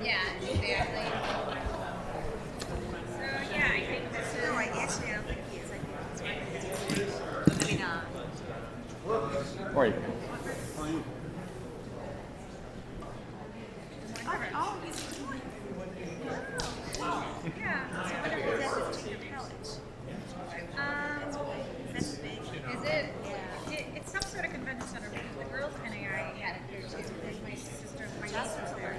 Yeah, exactly. So yeah, I think this is. No, I actually don't think he is. I think he's right. I mean, Right. oh, he's one. Yeah. So what if that's his junior college? That's big. Is it? Yeah. It's some sort of convention center because the girls' NAI had it there too. There's my sister, my niece was there.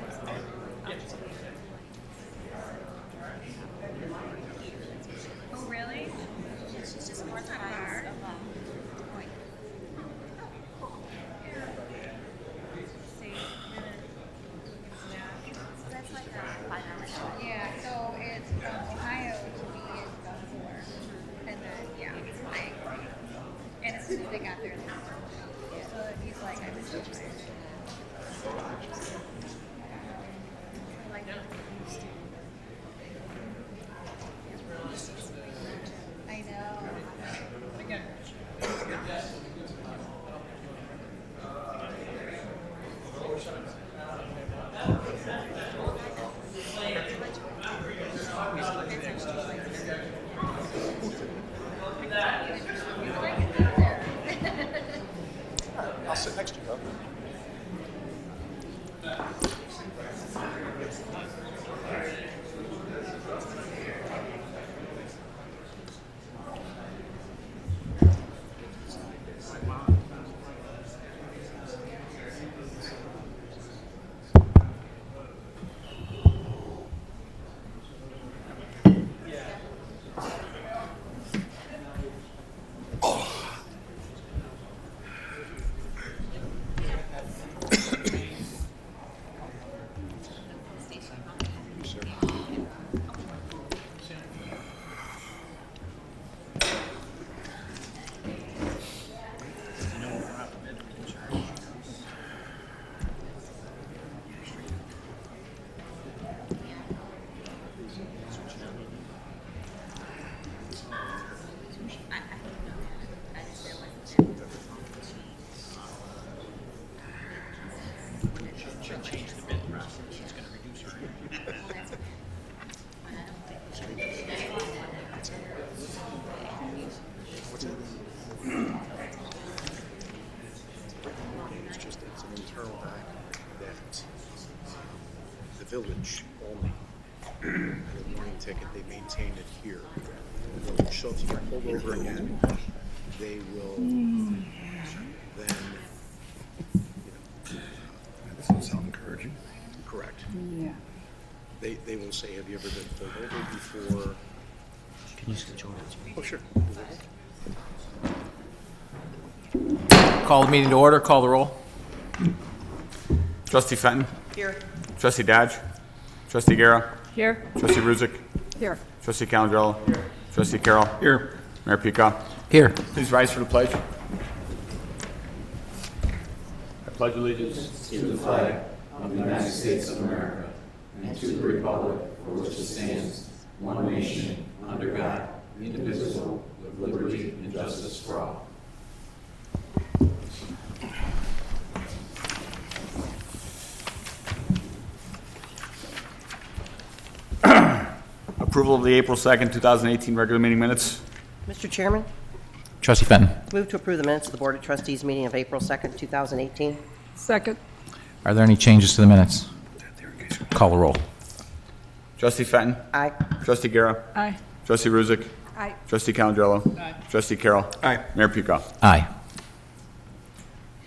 Oh really? She's just more Not times far. of point. See, So that's like a 5 hour drive. yeah. So it's from Ohio to be in Baltimore, and then yeah, I agree. And as soon as they got there, so he's like, I was so tired. Like, I know. I'll sit next to you, though. It's just, it's an internal document that the village only, the warning ticket, they maintain it here. The village, so if you get pulled over again, they will then, That doesn't sound encouraging. correct. Yeah. They will say, have you ever been pulled over before? Can you switch over? Oh, sure. Call the meeting to order. Call the roll. Trustee Fenton. here. Trustee Dodge. Trustee Guerra. Here. Trustee Ruzick. Here. Trustee Calandrello. Trustee Carroll. Here. Mayor Pica. Here. Please rise for the pledge. I pledge allegiance. To the flag of the United States of America and to the republic for which it stands, one nation, under God, indivisible, with liberty and justice for all. Approval of the April 2nd, 2018 regular meeting minutes. Mr. Chairman, Trustee Fenton. move to approve the minutes of the Board of Trustees meeting of April 2nd, 2018. Second. Are there any changes to the minutes? Call the roll. Trustee Fenton. Aye. Trustee Guerra. Aye. Trustee Ruzick. Aye. Trustee Calandrello. Aye. Trustee Carroll. Aye. Mayor Pica. Aye.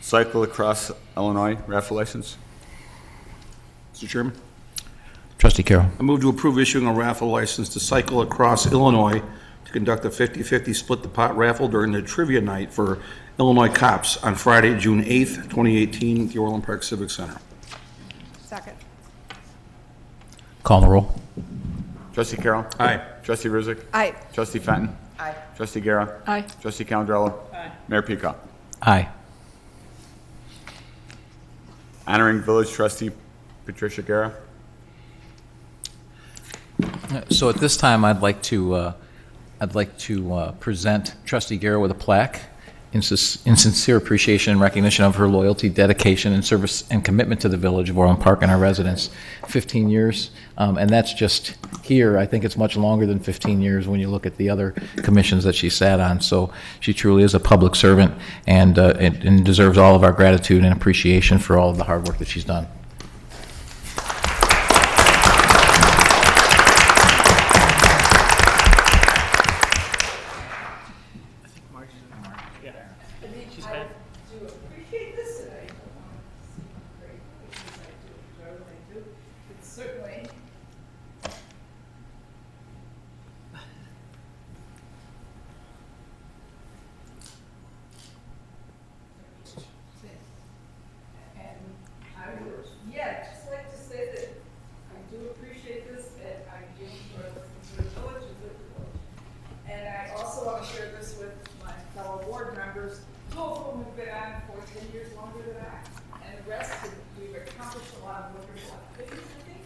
Cycle across Illinois raffle license. Mr. Chairman, Trustee Carroll. I move to approve issuing a raffle license to Cycle Across Illinois to conduct a 50-50 split the pot raffle during the trivia night for Illinois cops on Friday, June 8th, 2018, at the Orland Park Civic Center. Second. Call the roll. Trustee Carroll. Aye. Trustee Ruzick. Aye. Trustee Fenton. Aye. Trustee Guerra. Aye. Trustee Calandrello. Aye. Mayor Pica. Aye. Honoring village trustee Patricia Guerra. So at this time, I'd like to present Trustee Guerra with a plaque in sincere appreciation and recognition of her loyalty, dedication, and service and commitment to the Village of Orland Park and our residents. 15 years, and that's just here. I think it's much longer than 15 years when you look at the other commissions that she sat on. So she truly is a public servant and deserves all of our gratitude and appreciation for all of the hard work that she's done. Certainly. And I would, just like to say that I do appreciate this, and I do enjoy listening to the village and with the village. And I also want to share this with my fellow board members, two of whom have been on for 10 years longer than I. And the rest, we've accomplished a lot of wonderful activities, I think,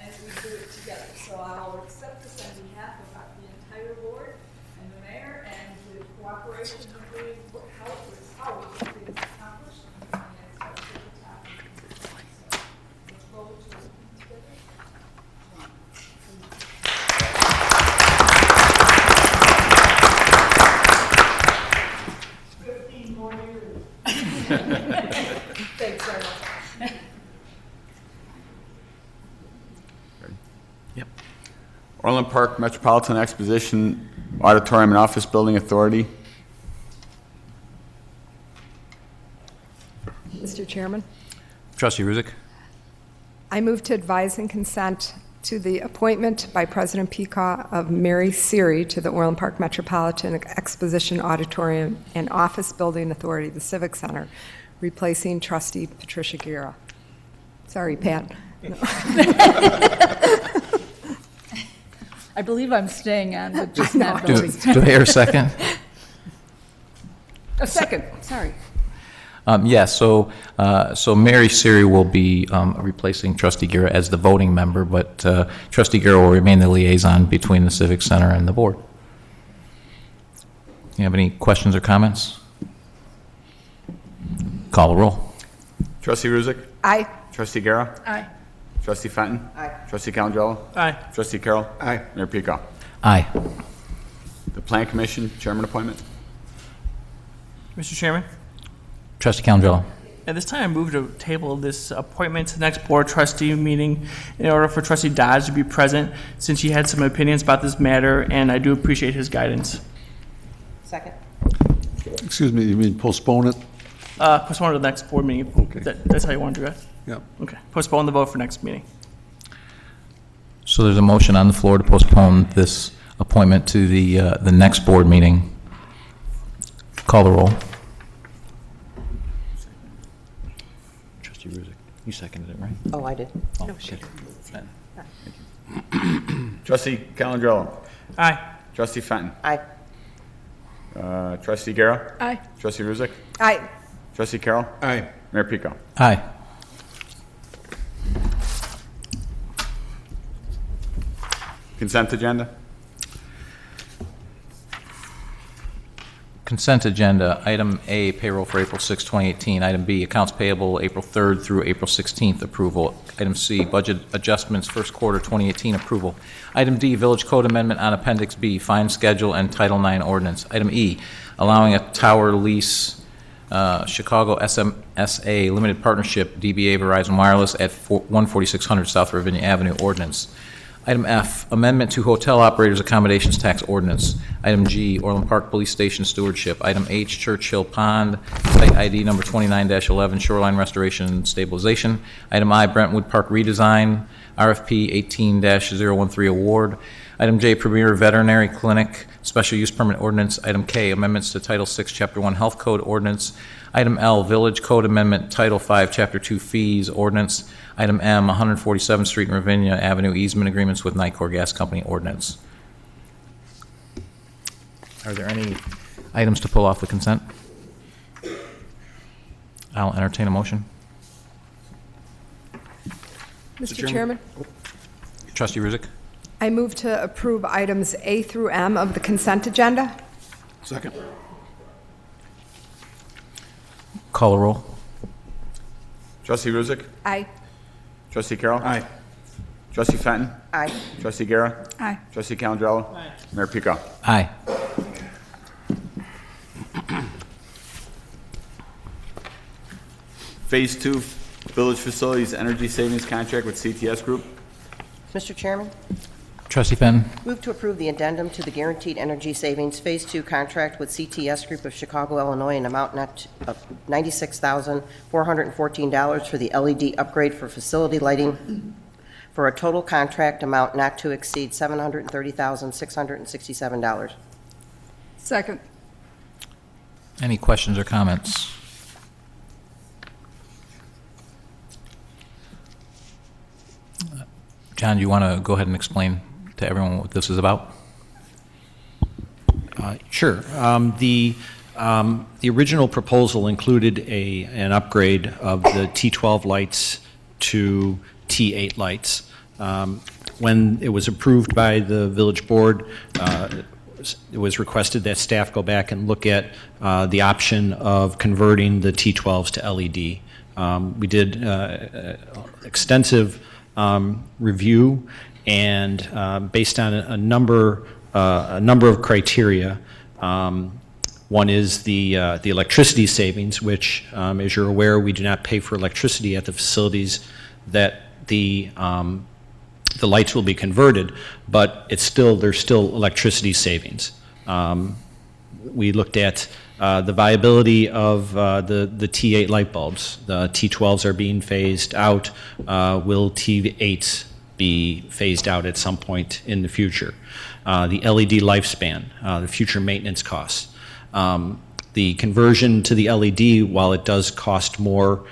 and we do it together. So I'll accept this on behalf of the entire board and the mayor, and the cooperation of doing how we get things accomplished. And it's going to take the time. So let's forward to it together. Thanks very much. Yep. Orland Park Metropolitan Exposition Auditorium and Office Building Authority. Mr. Chairman, Trustee Ruzick. I move to advise and consent to the appointment by President Peacock of Mary Siri to the Orland Park Metropolitan Exposition Auditorium and Office Building Authority, the Civic Center, replacing Trustee Patricia Guerra. Sorry, Pat. No. I believe I'm staying on, but just not voting. Do I hear a second? A second, sorry. Yes, so Mary Siri will be replacing Trustee Guerra as the voting member, but Trustee Guerra will remain the liaison between the Civic Center and the board. You have any questions or comments? Call the roll. Trustee Ruzick. Aye. Trustee Guerra. Aye. Trustee Fenton. Aye. Trustee Calandrello. Aye. Trustee Carroll. Aye. Mayor Pico. Aye. The Plan Commission Chairman appointment. Mr. Chairman, Trustee Calandrello. at this time I move to table this appointment to the next board trustee meeting in order for Trustee Dodge to be present, since he had some opinions about this matter, and I do appreciate his guidance. Second. Excuse me, you mean postpone it? Postpone to the next board meeting. Okay. That's how you want to do it? Yep. Okay. Postpone the vote for next meeting. So there's a motion on the floor to postpone this appointment to the next board meeting. Call the roll. Trustee Ruzick, you seconded it, right? Oh, I did. Oh, No, okay. Trustee Calandrello. Aye. Trustee Fenton. Aye. Trustee Guerra. Aye. Trustee Ruzick. Aye. Trustee Carroll. Aye. Mayor Pico. Aye. Consent agenda. Consent agenda, item A, payroll for April 6, 2018. Item B, accounts payable April 3rd through April 16th, approval. Item C, budget adjustments, first quarter 2018, approval. Item D, village code amendment on Appendix B, fine schedule and Title IX ordinance. Item E, allowing a tower lease, Chicago SMSA Limited Partnership, DBA Verizon Wireless at 14600 South Ravinia Avenue ordinance. Item F, amendment to hotel operators accommodations tax ordinance. Item G, Orland Park Police Station stewardship. Item H, Churchill Pond, site ID number 29-11, shoreline restoration and stabilization. Item I, Brentwood Park redesign, RFP 18-013 award. Item J, Premier Veterinary Clinic, special use permit ordinance. Item K, amendments to Title 6, Chapter 1 Health Code ordinance. Item L, Village Code Amendment, Title 5, Chapter 2 Fees ordinance. Item M, 147th Street and Ravinia Avenue easement agreements with Nicor Gas Company ordinance. Are there any items to pull off the consent? I'll entertain a motion. Mr. Chairman, Trustee Ruzick. I move to approve items A through M of the consent agenda. Second. Call the roll. Trustee Ruzick? Aye. Trustee Carroll? Aye. Trustee Fenton? Aye. Trustee Guerra? Aye. Trustee Calandrello? Mayor Pico? Aye. Phase 2 Village Facilities Energy Savings Contract with CTS Group. Mr. Chairman, Trustee Fenton. move to approve the addendum to the Guaranteed Energy Savings Phase 2 contract with CTS Group of Chicago, Illinois, in amount not of $96,414 for the LED upgrade for facility lighting for a total contract amount not to exceed $730,667. Second. Any questions or comments? John, do you want to go ahead and explain to everyone what this is about? Sure. The original proposal included an upgrade of the T12 lights to T8 lights. When it was approved by the village board, it was requested that staff go back and look at the option of converting the T12s to LED. We did extensive review, and based on a number of criteria. One is the electricity savings, which, as you're aware, we do not pay for electricity at the facilities that the lights will be converted, but there's still electricity savings. We looked at the viability of the T8 light bulbs. The T12s are being phased out. Will T8s be phased out at some point in the future? The LED lifespan, the future maintenance costs. The conversion to the LED, while it does cost more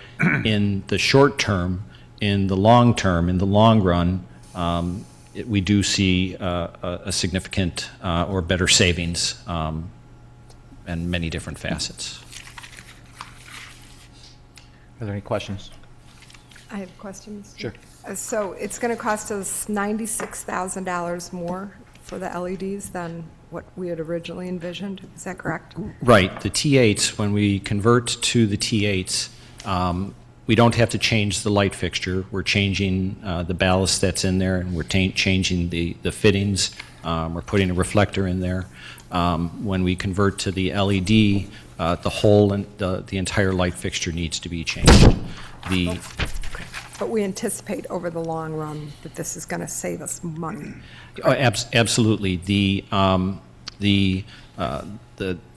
in the short term, in the long term, in the long run, we do see a significant or better savings and many different facets. Are there any questions? I have questions. Sure. So it's going to cost us $96,000 more for the LEDs than what we had originally envisioned. Is that correct? Right. The T8s, when we convert to the T8s, we don't have to change the light fixture. We're changing the ballast that's in there, and we're changing the fittings. We're putting a reflector in there. When we convert to the LED, the whole and the entire light fixture needs to be changed. But we anticipate over the long run that this is going to save us money. Absolutely. The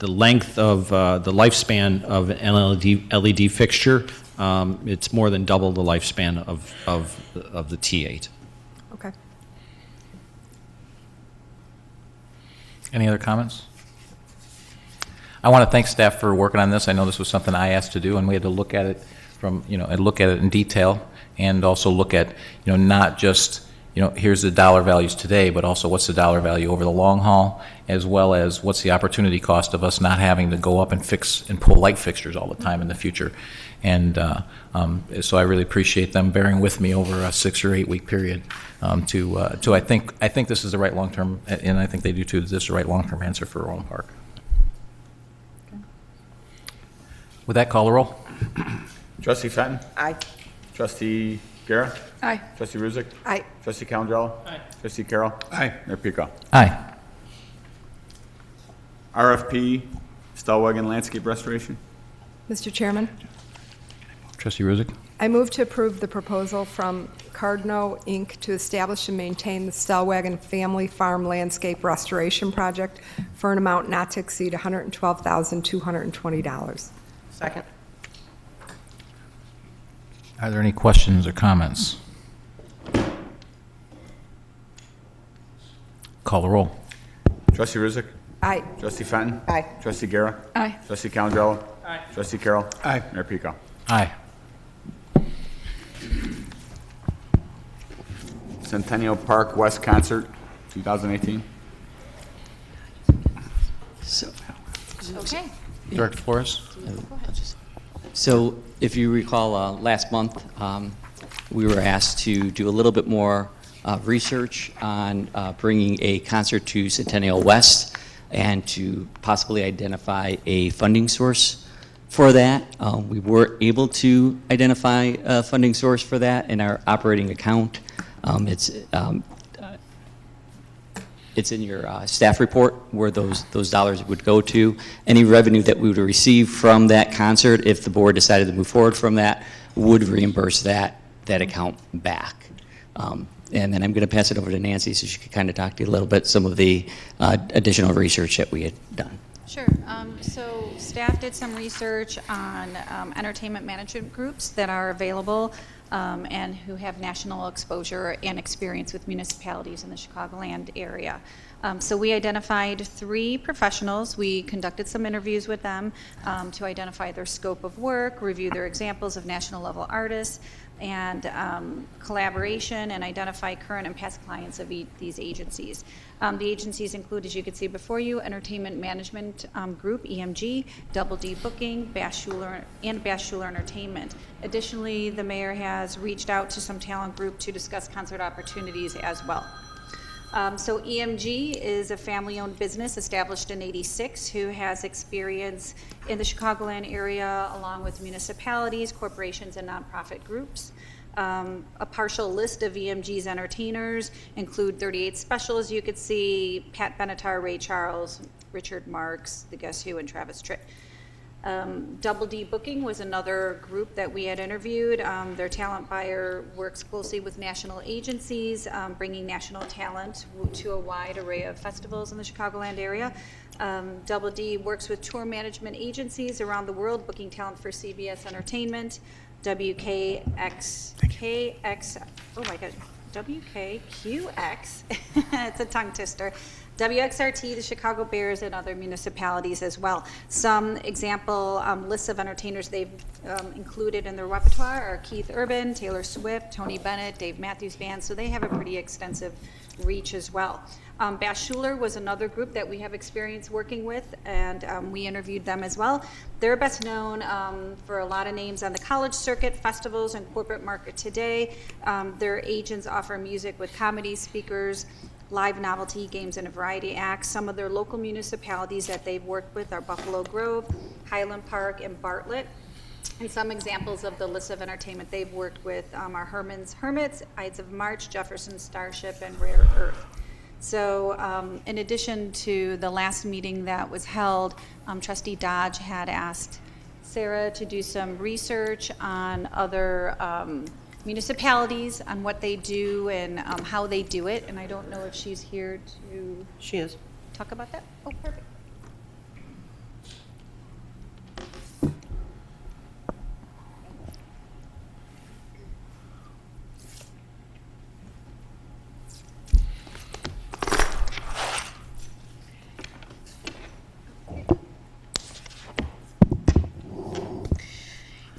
length of the lifespan of an LED fixture, it's more than double the lifespan of the T8. Okay. Any other comments? I want to thank staff for working on this. I know this was something I asked to do, and we had to look at it look at it in detail, and also look at, not just, here's the dollar values today, but also what's the dollar value over the long haul, as well as what's the opportunity cost of us not having to go up and fix and pull light fixtures all the time in the future. And so I really appreciate them bearing with me over a 6 or 8 week period I think this is the right long-term, and I think they do too, this is the right long-term answer for Orland Park. Okay. With that, call the roll. Trustee Fenton? Aye. Trustee Guerra? Aye. Trustee Ruzick? Aye. Trustee Calandrello? Aye. Trustee Carroll? Aye. Mayor Pico? Aye. RFP Stellwagen Landscape Restoration. Mr. Chairman, Trustee Ruzick. I move to approve the proposal from Cardno, Inc. to establish and maintain the Stellwagen Family Farm Landscape Restoration Project for an amount not to exceed $112,220. Second. Are there any questions or comments? Call the roll. Trustee Ruzick? Aye. Trustee Fenton? Aye. Trustee Guerra? Aye. Trustee Calandrello? Aye. Trustee Carroll? Aye. Mayor Pico? Aye. Centennial Park West Concert, 2018. Okay. Director Flores. So if you recall, last month, we were asked to do a little bit more research on bringing a concert to Centennial West and to possibly identify a funding source. for that. We were able to identify a funding source for that in our operating account. It's in your staff report where those dollars would go to. Any revenue that we would receive from that concert, if the board decided to move forward from that, would reimburse that account back. And then I'm going to pass it over to Nancy so she could kind of talk to you a little bit some of the additional research that we had done. Sure. So staff did some research on entertainment management groups that are available and who have national exposure and experience with municipalities in the Chicagoland area. So we identified 3 professionals. We conducted some interviews with them to identify their scope of work, review their examples of national level artists, and collaboration, and identify current and past clients of these agencies. The agencies include, as you can see before you, Entertainment Management Group, EMG, Double D Booking, Bass Schuler Entertainment. Additionally, the mayor has reached out to some talent group to discuss concert opportunities as well. So EMG is a family-owned business established in '86 who has experience in the Chicagoland area along with municipalities, corporations, and nonprofit groups. A partial list of EMG's entertainers include 38 Specials, you could see, Pat Benatar, Ray Charles, Richard Marks, The Guess Who, and Travis Tritt. Double D Booking was another group that we had interviewed. Their talent buyer works closely with national agencies, bringing national talent to a wide array of festivals in the Chicagoland area. Double D works with tour management agencies around the world, booking talent for CBS Entertainment, WKQX, it's a tongue twister, WXRT, the Chicago Bears, and other municipalities as well. Some example lists of entertainers they've included in their repertoire are Keith Urban, Taylor Swift, Tony Bennett, Dave Matthews Band, so they have a pretty extensive reach as well. Bass Schuler was another group that we have experience working with, and we interviewed them as well. They're best known for a lot of names on the college circuit, festivals, and corporate market today. Their agents offer music with comedy speakers, live novelty games, and a variety acts. Some of their local municipalities that they've worked with are Buffalo Grove, Highland Park, and Bartlett. And some examples of the list of entertainment they've worked with are Herman's Hermits, Ides of March, Jefferson Starship, and Rare Earth. So in addition to the last meeting that was held, Trustee Dodge had asked Sarah to do some research on other municipalities, on what they do and how they do it. And I don't know if she's here to She is. talk about that. Oh, perfect.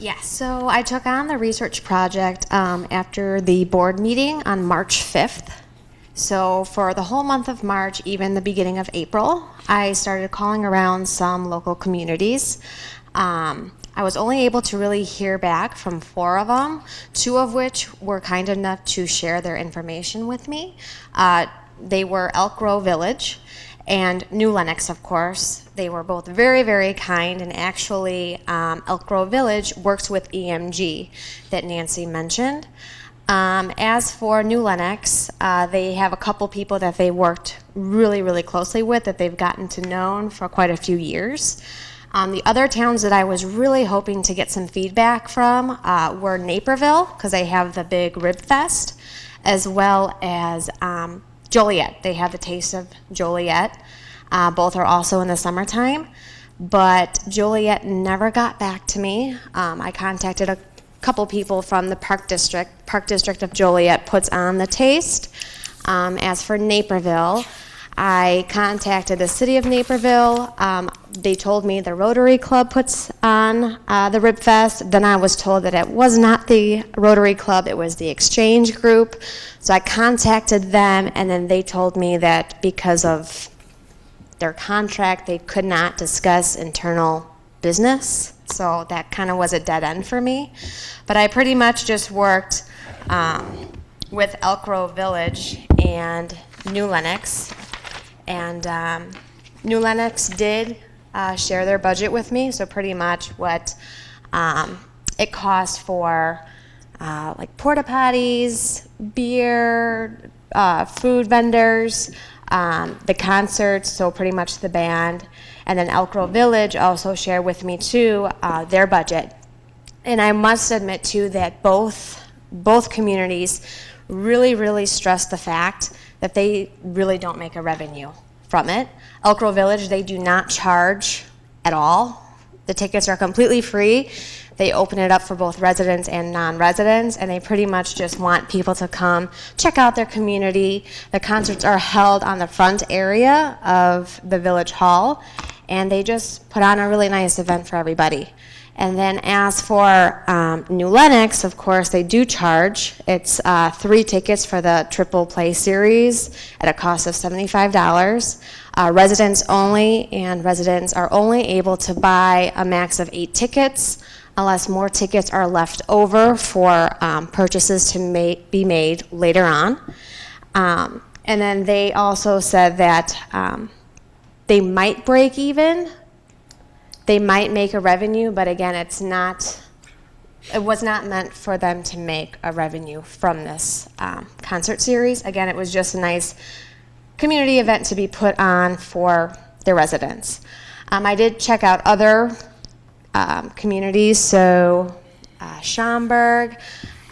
Yes, so I took on the research project after the board meeting on March 5th. So for the whole month of March, even the beginning of April, I started calling around some local communities. I was only able to really hear back from 4 of them, 2 of which were kind enough to share their information with me. They were Elk Grove Village and New Lenox, of course. They were both very, very kind, and actually Elk Grove Village works with EMG that Nancy mentioned. As for New Lenox, they have a couple people that they worked really, really closely with that they've gotten to know for quite a few years. The other towns that I was really hoping to get some feedback from were Naperville, because they have the big Rib Fest, as well as Joliet. They have the Taste of Joliet. Both are also in the summertime, but Joliet never got back to me. I contacted a couple people from the Park District. Park District of Joliet puts on the Taste. As for Naperville, I contacted the city of Naperville. They told me the Rotary Club puts on the Rib Fest. Then I was told that it was not the Rotary Club, it was the Exchange Group. So I contacted them, and then they told me that because of their contract, they could not discuss internal business. So that kind of was a dead end for me. But I pretty much just worked with Elk Grove Village and New Lenox. And New Lenox did share their budget with me. So pretty much what it costs for like porta potties, beer, food vendors, the concerts, so pretty much the band. And then Elk Grove Village also shared with me too their budget. And I must admit too that both communities really stress the fact that they really don't make a revenue from it. Elk Grove Village, they do not charge at all. The tickets are completely free. They open it up for both residents and non-residents, and they pretty much just want people to come check out their community. The concerts are held on the front area of the Village Hall, and they just put on a really nice event for everybody. And then as for New Lenox, of course, they do charge. It's 3 tickets for the Triple Play Series at a cost of $75. Residents only, and residents are only able to buy a max of 8 tickets unless more tickets are left over for purchases to be made later on. And then they also said that they might break even. They might make a revenue, but again, it was not meant for them to make a revenue from this concert series. Again, it was just a nice community event to be put on for their residents. I did check out other communities, so Schaumburg,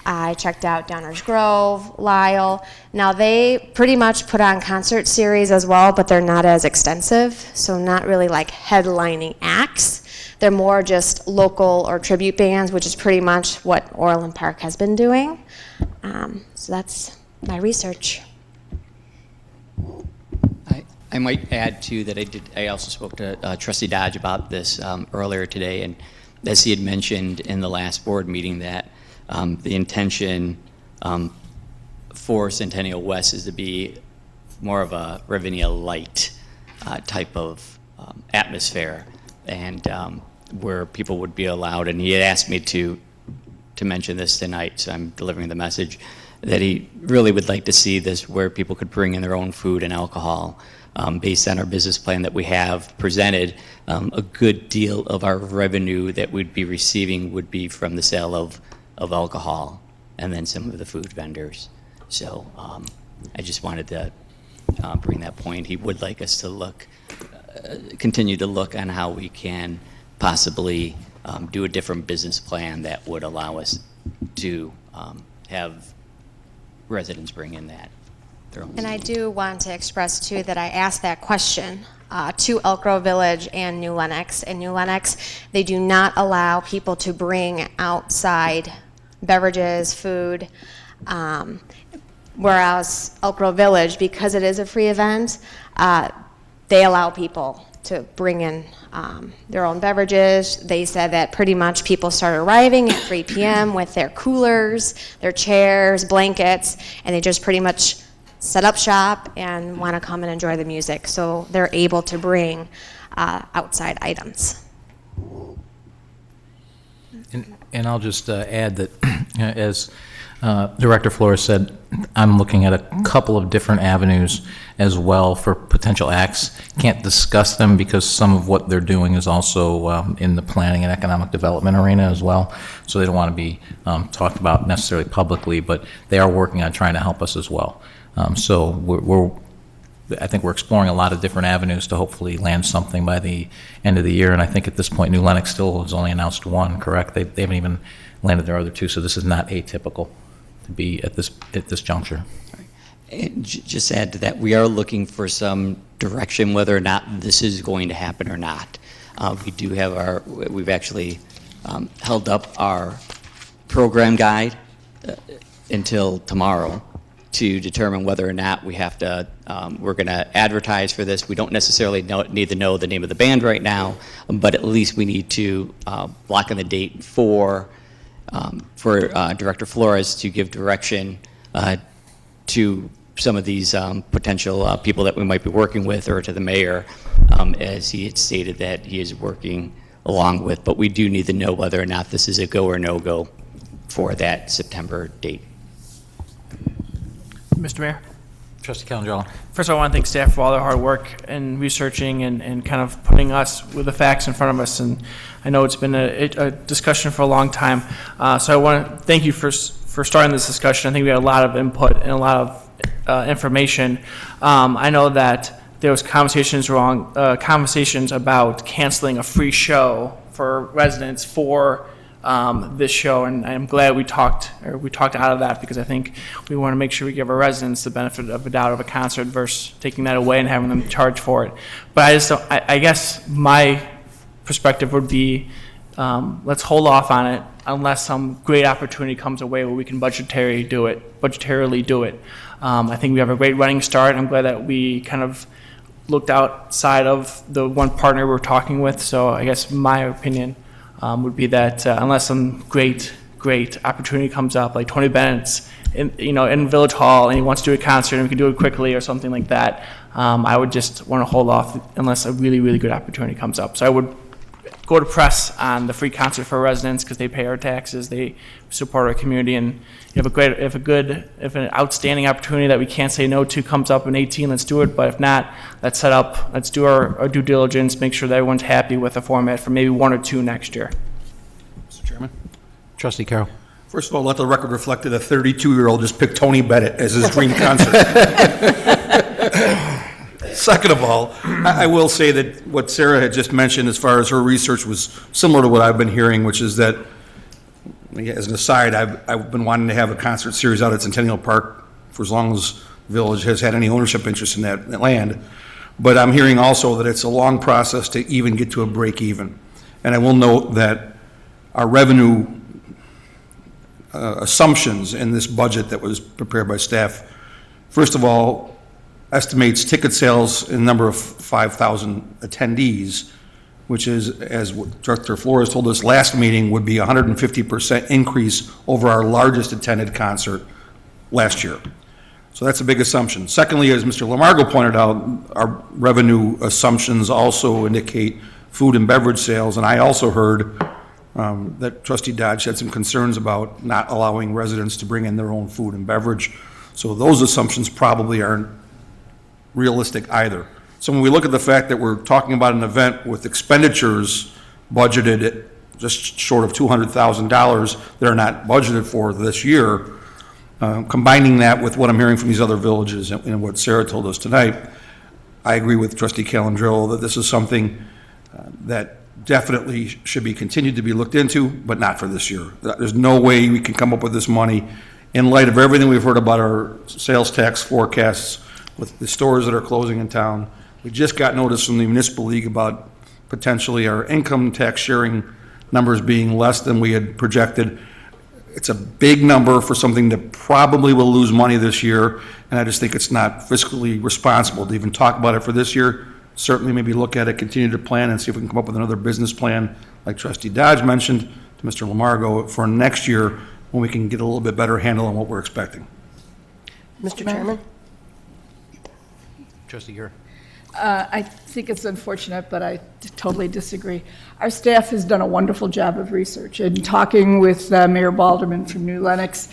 I checked out Downers Grove, Lyle. Now they pretty much put on concert series as well, but they're not as extensive, so not really like headlining acts. They're more just local or tribute bands, which is pretty much what Orland Park has been doing. So that's my research. I might add too that I also spoke to Trustee Dodge about this earlier today, and as he had mentioned in the last board meeting that the intention for Centennial West is to be more of a Ravinia light type of atmosphere, and where people would be allowed. And he had asked me to mention this tonight, so I'm delivering the message that he really would like to see this where people could bring in their own food and alcohol. Based on our business plan that we have presented, a good deal of our revenue that we'd be receiving would be from the sale of alcohol and then some of the food vendors. So I just wanted to bring that point. He would like us to continue to look on how we can possibly do a different business plan that would allow us to have residents bring in that. And I do want to express too that I asked that question to Elk Grove Village and New Lenox. In New Lenox, they do not allow people to bring outside beverages, food, whereas Elk Grove Village, because it is a free event, they allow people to bring in their own beverages. They said that pretty much people start arriving at 3 p.m. with their coolers, their chairs, blankets, and they just pretty much set up shop and want to come and enjoy the music. So they're able to bring outside items. And I'll just add that, as Director Flores said, I'm looking at a couple of different avenues as well for potential acts. Can't discuss them because some of what they're doing is also in the planning and economic development arena as well. So they don't want to be talked about necessarily publicly, but they are working on trying to help us as well. So I think we're exploring a lot of different avenues to hopefully land something by the end of the year. And I think at this point, New Lenox still has only announced one, correct? They haven't even landed their other 2, so this is not atypical to be at this juncture. And just add to that, we are looking for some direction whether or not this is going to happen or not. We do have we've actually held up our program guide until tomorrow to determine whether or not we have to, we're going to advertise for this. We don't necessarily need to know the name of the band right now, but at least we need to lock in the date for Director Flores to give direction to some of these potential people that we might be working with, or to the mayor, as he had stated that he is working along with. But we do need to know whether or not this is a go or no-go for that September date. Mr. Mayor? Trustee Calandrella. First of all, I want to thank staff for all their hard work and researching and kind of putting us with the facts in front of us. And I know it's been a discussion for a long time. So I want to thank you for starting this discussion. I think we had a lot of input and a lot of information. I know that there was conversations about canceling a free show for residents for this show, and I'm glad we talked out of that, because I think we want to make sure we give our residents the benefit of a doubt of a concert versus taking that away and having them charge for it. But I just don't, I guess my perspective would be, let's hold off on it unless some great opportunity comes away where we can budgetarily do it. I think we have a great running start. I'm glad that we kind of looked outside of the one partner we're talking with. So I guess my opinion would be that unless some great opportunity comes up, like Tony Bennett's in Village Hall and he wants to do a concert and we can do it quickly or something like that, I would just want to hold off unless a really, really good opportunity comes up. So I would go to press on the free concert for residents because they pay our taxes, they support our community, and if an outstanding opportunity that we can't say no to comes up in 18, let's do it. But if not, let's do our due diligence, make sure that everyone's happy with the format for maybe 1 or 2 next year. Mr. Chairman. Trustee Carroll. First of all, let the record reflect that a 32-year-old just picked Tony Bennett as his dream concert. Second of all, I will say that what Sarah had just mentioned as far as her research was similar to what I've been hearing, which is that, as an aside, I've been wanting to have a concert series out at Centennial Park for as long as Village has had any ownership interest in that land. But I'm hearing also that it's a long process to even get to a break even. And I will note that our revenue assumptions in this budget that was prepared by staff, first of all, estimates ticket sales in the number of 5,000 attendees, which is, as Director Flores told us last meeting, would be a 150% increase over our largest attended concert last year. So that's a big assumption. Secondly, as Mr. Lamargo pointed out, our revenue assumptions also indicate food and beverage sales, and I also heard that Trustee Dodge had some concerns about not allowing residents to bring in their own food and beverage. So those assumptions probably aren't realistic either. So when we look at the fact that we're talking about an event with expenditures budgeted at just short of $200,000 that are not budgeted for this year, combining that with what I'm hearing from these other villages and what Sarah told us tonight, I agree with Trustee Calandrella that this is something that definitely should be continued to be looked into, but not for this year. There's no way we can come up with this money in light of everything we've heard about our sales tax forecasts with the stores that are closing in town. We just got notice from the Municipal League about potentially our income tax sharing numbers being less than we had projected. It's a big number for something that probably will lose money this year, and I just think it's not fiscally responsible to even talk about it for this year. Certainly maybe look at it, continue to plan, and see if we can come up with another business plan, like Trustee Dodge mentioned to Mr. Lamargo, for next year when we can get a little bit better handle on what we're expecting. Mr. Chairman? Trustee Gere. I think it's unfortunate, but I totally disagree. Our staff has done a wonderful job of research. And talking with Mayor Balderman from New Lenox,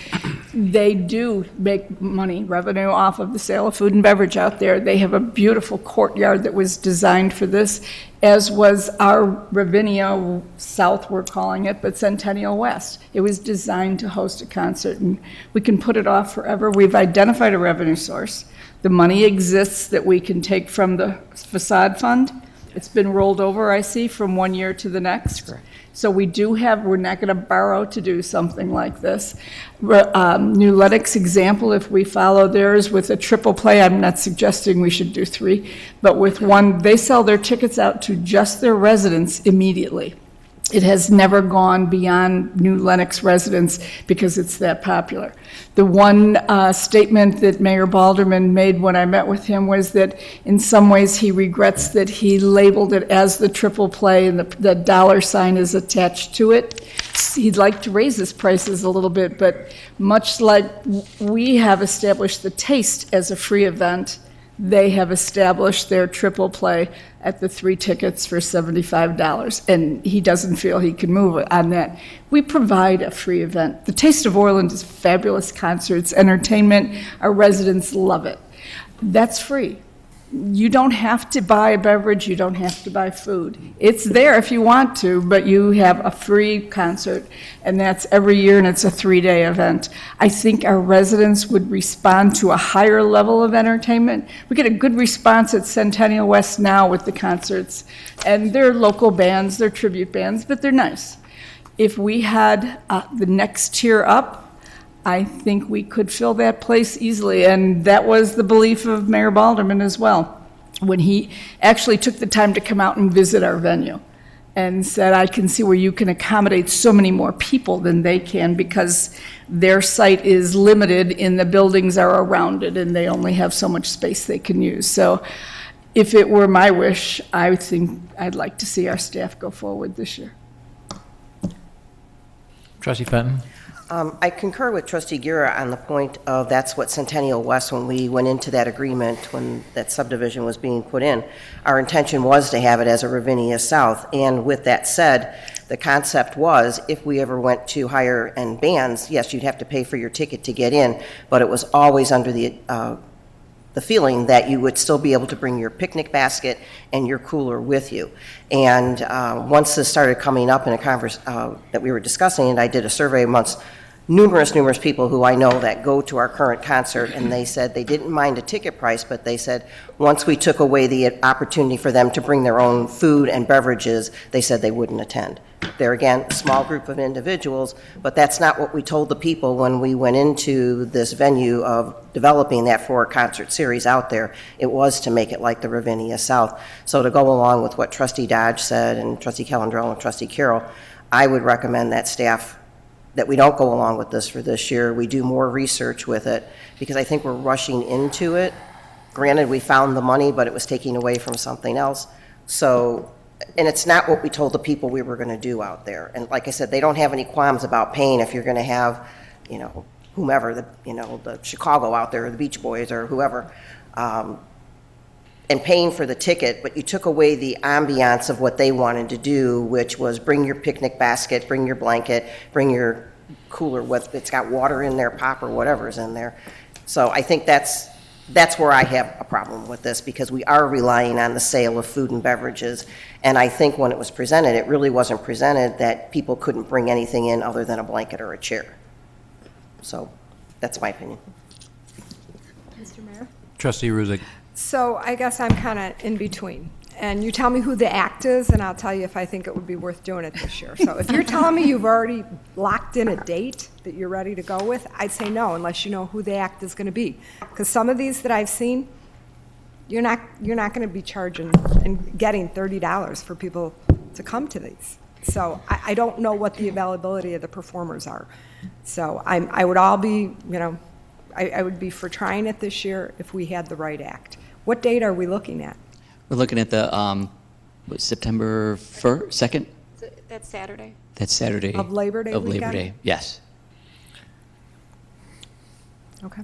they do make money, revenue off of the sale of food and beverage out there. They have a beautiful courtyard that was designed for this, as was our Ravinia South, we're calling it, but Centennial West. It was designed to host a concert, and we can put it off forever. We've identified a revenue source. The money exists that we can take from the facade fund. It's been rolled over, I see, from one year to the next. So we do have, we're not going to borrow to do something like this. New Lenox example, if we follow theirs with a triple play, I'm not suggesting we should do 3, but with one, they sell their tickets out to just their residents immediately. It has never gone beyond New Lenox residents because it's that popular. The one statement that Mayor Balderman made when I met with him was that in some ways he regrets that he labeled it as the triple play and the dollar sign is attached to it. He'd like to raise his prices a little bit, but much like we have established the Taste as a free event, they have established their triple play at the 3 tickets for $75, and he doesn't feel he can move on that. We provide a free event. The Taste of Orland is fabulous concerts, entertainment. Our residents love it. that's free. You don't have to buy a beverage, you don't have to buy food. It's there if you want to, but you have a free concert, and that's every year, and it's a 3-day event. I think our residents would respond to a higher level of entertainment. We get a good response at Centennial West now with the concerts, and they're local bands, they're tribute bands, but they're nice. If we had the next tier up, I think we could fill that place easily, and that was the belief of Mayor Balderman as well, when he actually took the time to come out and visit our venue and said, I can see where you can accommodate so many more people than they can because their site is limited and the buildings are around it and they only have so much space they can use. So if it were my wish, I think I'd like to see our staff go forward this year. Trustee Fenton? I concur with Trustee Gura on the point of that's what Centennial West, when we went into that agreement, when that subdivision was being put in, our intention was to have it as a Ravinia South. And with that said, the concept was if we ever went to higher end bands, yes, you'd have to pay for your ticket to get in, but it was always under the feeling that you would still be able to bring your picnic basket and your cooler with you. And once this started coming up in a conversation that we were discussing, and I did a survey amongst numerous people who I know that go to our current concert, and they said they didn't mind a ticket price, but they said once we took away the opportunity for them to bring their own food and beverages, they said they wouldn't attend. There again, a small group of individuals, but that's not what we told the people when we went into this venue of developing that 4-concert series out there. It was to make it like the Ravinia South. So to go along with what Trustee Dodge said and Trustee Calendrell and Trustee Carroll, I would recommend that staff that we don't go along with this for this year. We do more research with it because I think we're rushing into it. Granted, we found the money, but it was taking away from something else. So, and it's not what we told the people we were going to do out there. And like I said, they don't have any qualms about paying if you're going to have, you know, whomever, the Chicago out there, or the Beach Boys or whoever, and paying for the ticket, but you took away the ambiance of what they wanted to do, which was bring your picnic basket, bring your blanket, bring your cooler, what it's got water in there, pop or whatever's in there. So I think that's where I have a problem with this, because we are relying on the sale of food and beverages. And I think when it was presented, it really wasn't presented that people couldn't bring anything in other than a blanket or a chair. So that's my opinion. Mr. Mayor? Trustee Ruzick? So I guess I'm kind of in between. And you tell me who the act is, and I'll tell you if I think it would be worth doing it this year. So if you're telling me you've already locked in a date that you're ready to go with, I'd say no, unless you know who the act is going to be. Because some of these that I've seen, you're not going to be charging and getting $30 for people to come to these. So I don't know what the availability of the performers are. So I would all be, I would be for trying it this year if we had the right act. What date are we looking at? We're looking at the September 2nd? That's Saturday. That's Saturday. Of Labor Day Of weekend? Labor Day, yes. Okay.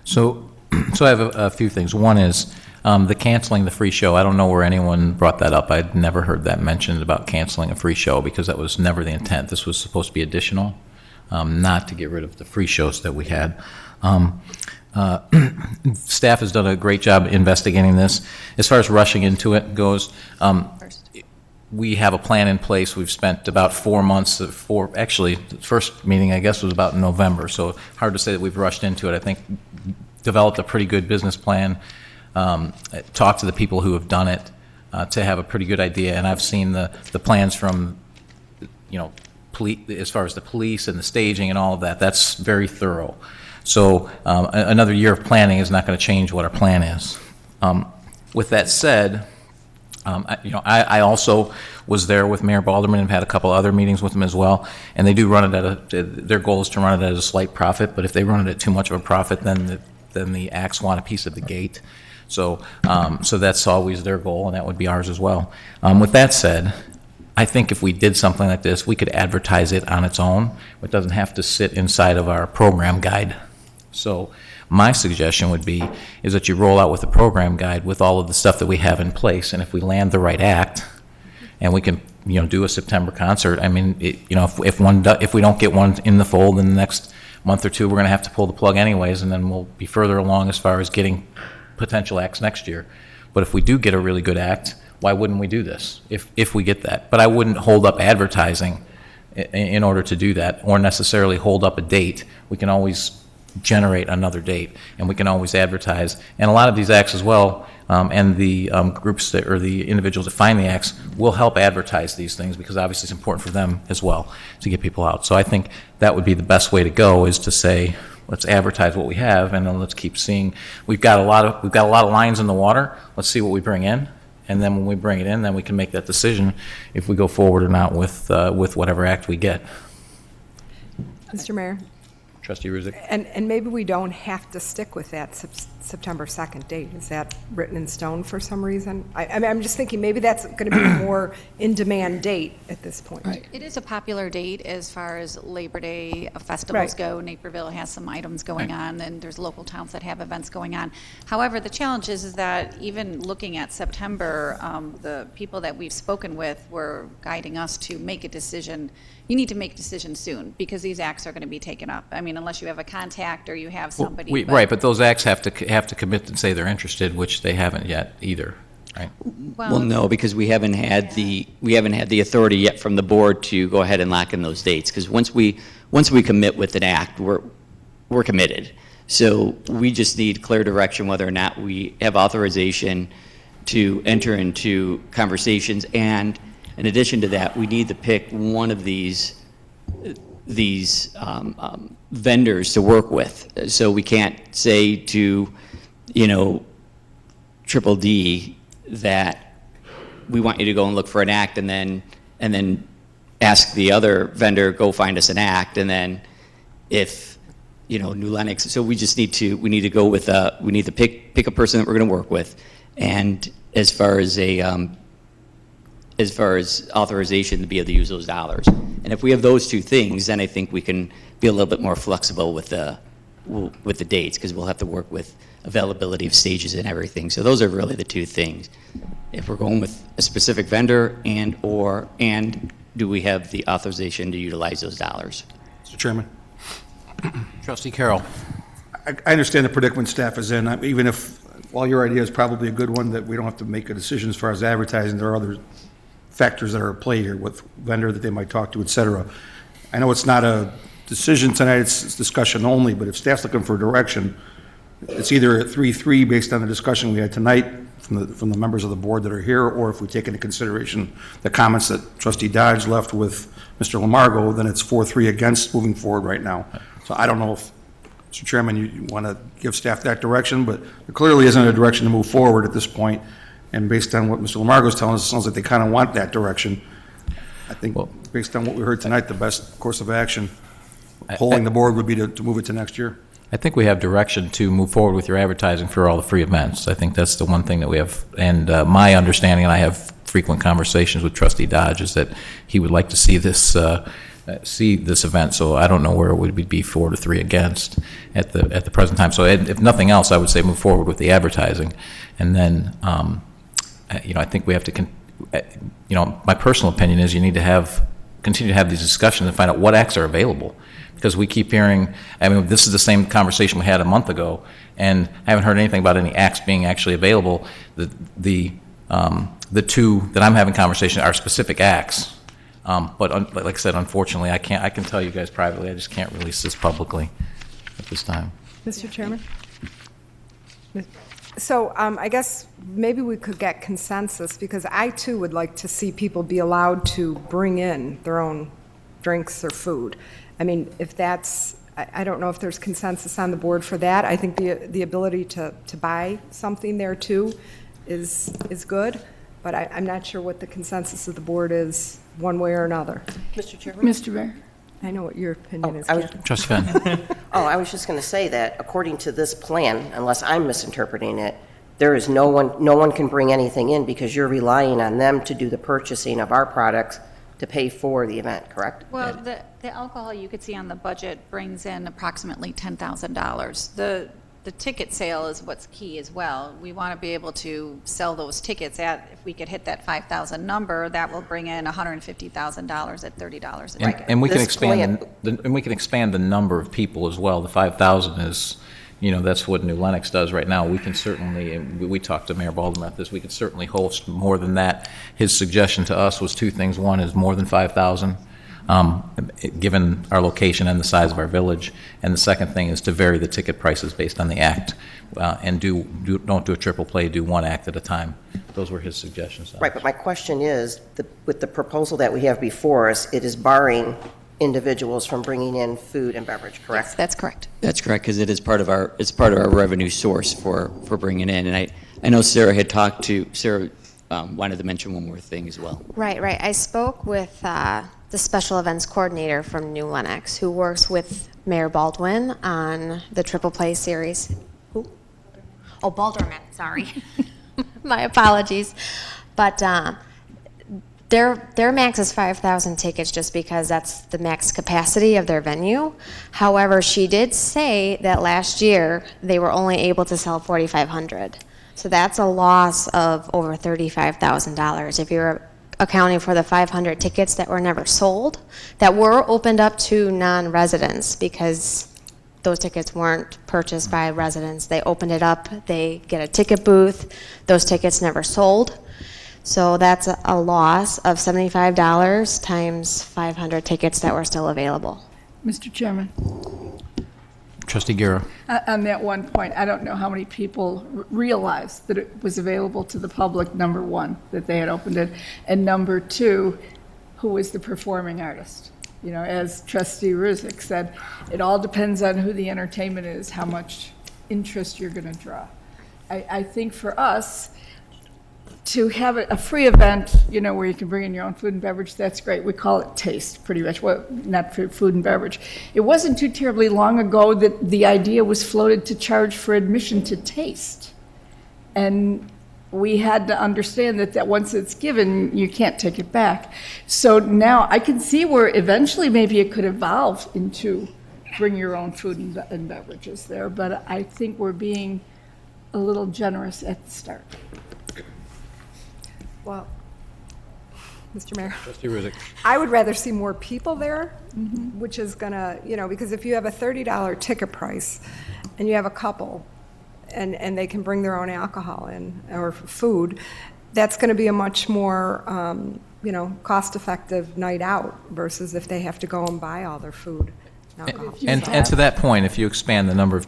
So I have a few things. One is the canceling the free show. I don't know where anyone brought that up. I'd never heard that mentioned about canceling a free show, because that was never the intent. This was supposed to be additional, not to get rid of the free shows that we had. Staff has done a great job investigating this. As far as rushing into it goes, we have a plan in place. We've spent about 4 months, actually, the first meeting, I guess, was about in November, so hard to say that we've rushed into it. I think developed a pretty good business plan, talked to the people who have done it to have a pretty good idea, and I've seen the plans from, as far as the police and the staging and all of that. That's very thorough. So another year of planning is not going to change what our plan is. With that said, I also was there with Mayor Balderman and had a couple other meetings with him as well, and they do run it their goal is to run it at a slight profit, but if they run it at too much of a profit, then the acts want a piece of the gate. So that's always their goal, and that would be ours as well. With that said, I think if we did something like this, we could advertise it on its own. It doesn't have to sit inside of our program guide. So my suggestion would be is that you roll out with a program guide with all of the stuff that we have in place, and if we land the right act, and we can do a September concert. I mean, if we don't get one in the fold in the next month or two, we're going to have to pull the plug anyways, and then we'll be further along as far as getting potential acts next year. But if we do get a really good act, why wouldn't we do this if we get that? But I wouldn't hold up advertising in order to do that, or necessarily hold up a date. We can always generate another date, and we can always advertise. And a lot of these acts as well, and the groups that, or the individuals that find the acts, will help advertise these things, because obviously it's important for them as well to get people out. So I think that would be the best way to go, is to say, let's advertise what we have, and then let's keep seeing. We've got a lot of lines in the water. Let's see what we bring in, and then when we bring it in, then we can make that decision if we go forward or not with whatever act we get. Mr. Mayor? Trustee Ruzick? And maybe we don't have to stick with that September 2nd date. Is that written in stone for some reason? I mean, I'm just thinking maybe that's going to be a more in-demand date at this point. It is a popular date as far as Labor Day festivals Right. go. Naperville has some items going on, and there's local towns that have events going on. However, the challenge is that even looking at September, the people that we've spoken with were guiding us to make a decision. You need to make decisions soon, because these acts are going to be taken up. I mean, unless you have a contact or you have somebody. Right, but those acts have to commit and say they're interested, which they haven't yet either, right? Well, no, because we haven't had the authority yet from the board to go ahead and lock in those dates. Because once we commit with an act, we're committed. So we just need clear direction whether or not we have authorization to enter into conversations. And in addition to that, we need to pick one of these vendors to work with. So we can't say to, Triple D that we want you to go and look for an act, and then ask the other vendor, go find us an act, and then if New Lenox. So we just need to go with we need to pick a person that we're going to work with, and as far as authorization to be able to use those dollars. And if we have those two things, then I think we can be a little bit more flexible with the dates, because we'll have to work with availability of stages and everything. So those are really the two things. If we're going with a specific vendor and do we have the authorization to utilize those dollars? Mr. Chairman. Trustee Carroll. I understand the predicament staff is in, even if, while your idea is probably a good one, that we don't have to make a decision as far as advertising, there are other factors that are at play here with vendor that they might talk to, et cetera. I know it's not a decision tonight, it's discussion only, but if staff's looking for direction, it's either at 3-3 based on the discussion we had tonight from the members of the board that are here, or if we take into consideration the comments that Trustee Dodge left with Mr. Lamargo, then it's 4-3 against moving forward right now. So I don't know if, Mr. Chairman, you want to give staff that direction, but there clearly isn't a direction to move forward at this point. And based on what Mr. Lamargo is telling us, it sounds like they kind of want that direction. I think, based on what we heard tonight, the best course of action, polling the board, would be to move it to next year. I think we have direction to move forward with your advertising for all the free events. I think that's the one thing that we have, and my understanding, and I have frequent conversations with Trustee Dodge, is that he would like to see this event. So I don't know where it would be 4-3 against at the present time. So if nothing else, I would say move forward with the advertising, and then I think we have to. My personal opinion is you need to continue to have these discussions and find out what acts are available. Because we keep hearing, this is the same conversation we had a month ago, and I haven't heard anything about any acts being actually available. The two that I'm having conversation are specific acts, but like I said, unfortunately, I can tell you guys privately, I just can't release this publicly at this time. Mr. Chairman? So I guess maybe we could get consensus, because I too would like to see people be allowed to bring in their own drinks or food. I mean, if that's, I don't know if there's consensus on the board for that. I think the ability to buy something there too is good, but I'm not sure what the consensus of the board is one way or another. Mr. Chairman? Mr. Mayor? I know what your opinion is, I was- Kathy. Trustee Fenn. I was just going to say that according to this plan, unless I'm misinterpreting it, there is no one can bring anything in, because you're relying on them to do the purchasing of our products to pay for the event, correct? Well, the alcohol you could see on the budget brings in approximately $10,000. The ticket sale is what's key as well. We want to be able to sell those tickets if we could hit that 5,000 number, that will bring in $150,000 at $30 a ticket. And we can expand the number of people as well. The 5,000 is, that's what New Lenox does right now. We can certainly, and we talked to Mayor Baldwin about this, we could certainly host more than that. His suggestion to us was two things. One is more than 5,000, given our location and the size of our village. And the second thing is to vary the ticket prices based on the act, and don't do a triple play, do one act at a time. Those were his suggestions. Right, but my question is, with the proposal that we have before us, it is barring individuals from bringing in food and beverage, correct? Yes, that's correct. That's correct, because it's part of our revenue source for bringing in. And I know Sarah wanted to mention one more thing as well. Right. I spoke with the special events coordinator from New Lenox, who works with Mayor Baldwin on the Triple Play series. Who? Oh, Balderman, sorry. My apologies. But their max is 5,000 tickets just because that's the max capacity of their venue. However, she did say that last year they were only able to sell 4,500. So that's a loss of over $35,000 if you're accounting for the 500 tickets that were never sold, that were opened up to non-residents because those tickets weren't purchased by residents. They opened it up, they get a ticket booth, those tickets never sold. So that's a loss of $75 times 500 tickets that were still available. Mr. Chairman. Trustee Guerra. On that one point, I don't know how many people realized that it was available to the public, number one, that they had opened it, and number two, who was the performing artist. As Trustee Rizek said, it all depends on who the entertainment is, how much interest you're going to draw. I think for us, to have a free event, where you can bring in your own food and beverage, that's great. We call it taste, pretty much. Well, not food and beverage. It wasn't too terribly long ago that the idea was floated to charge for admission to taste. And we had to understand that once it's given, you can't take it back. So now I can see where eventually maybe it could evolve into bring your own food and beverages there. But I think we're being a little generous at the start. Well, Mr. Mayor. Trustee Rizek. I would rather see more people there, which is gonna, because if you have a $30 ticket price and you have a couple and they can bring their own alcohol in or food, that's gonna be a much more, cost-effective night out versus if they have to go and buy all their food. And to that point, if you expand the number of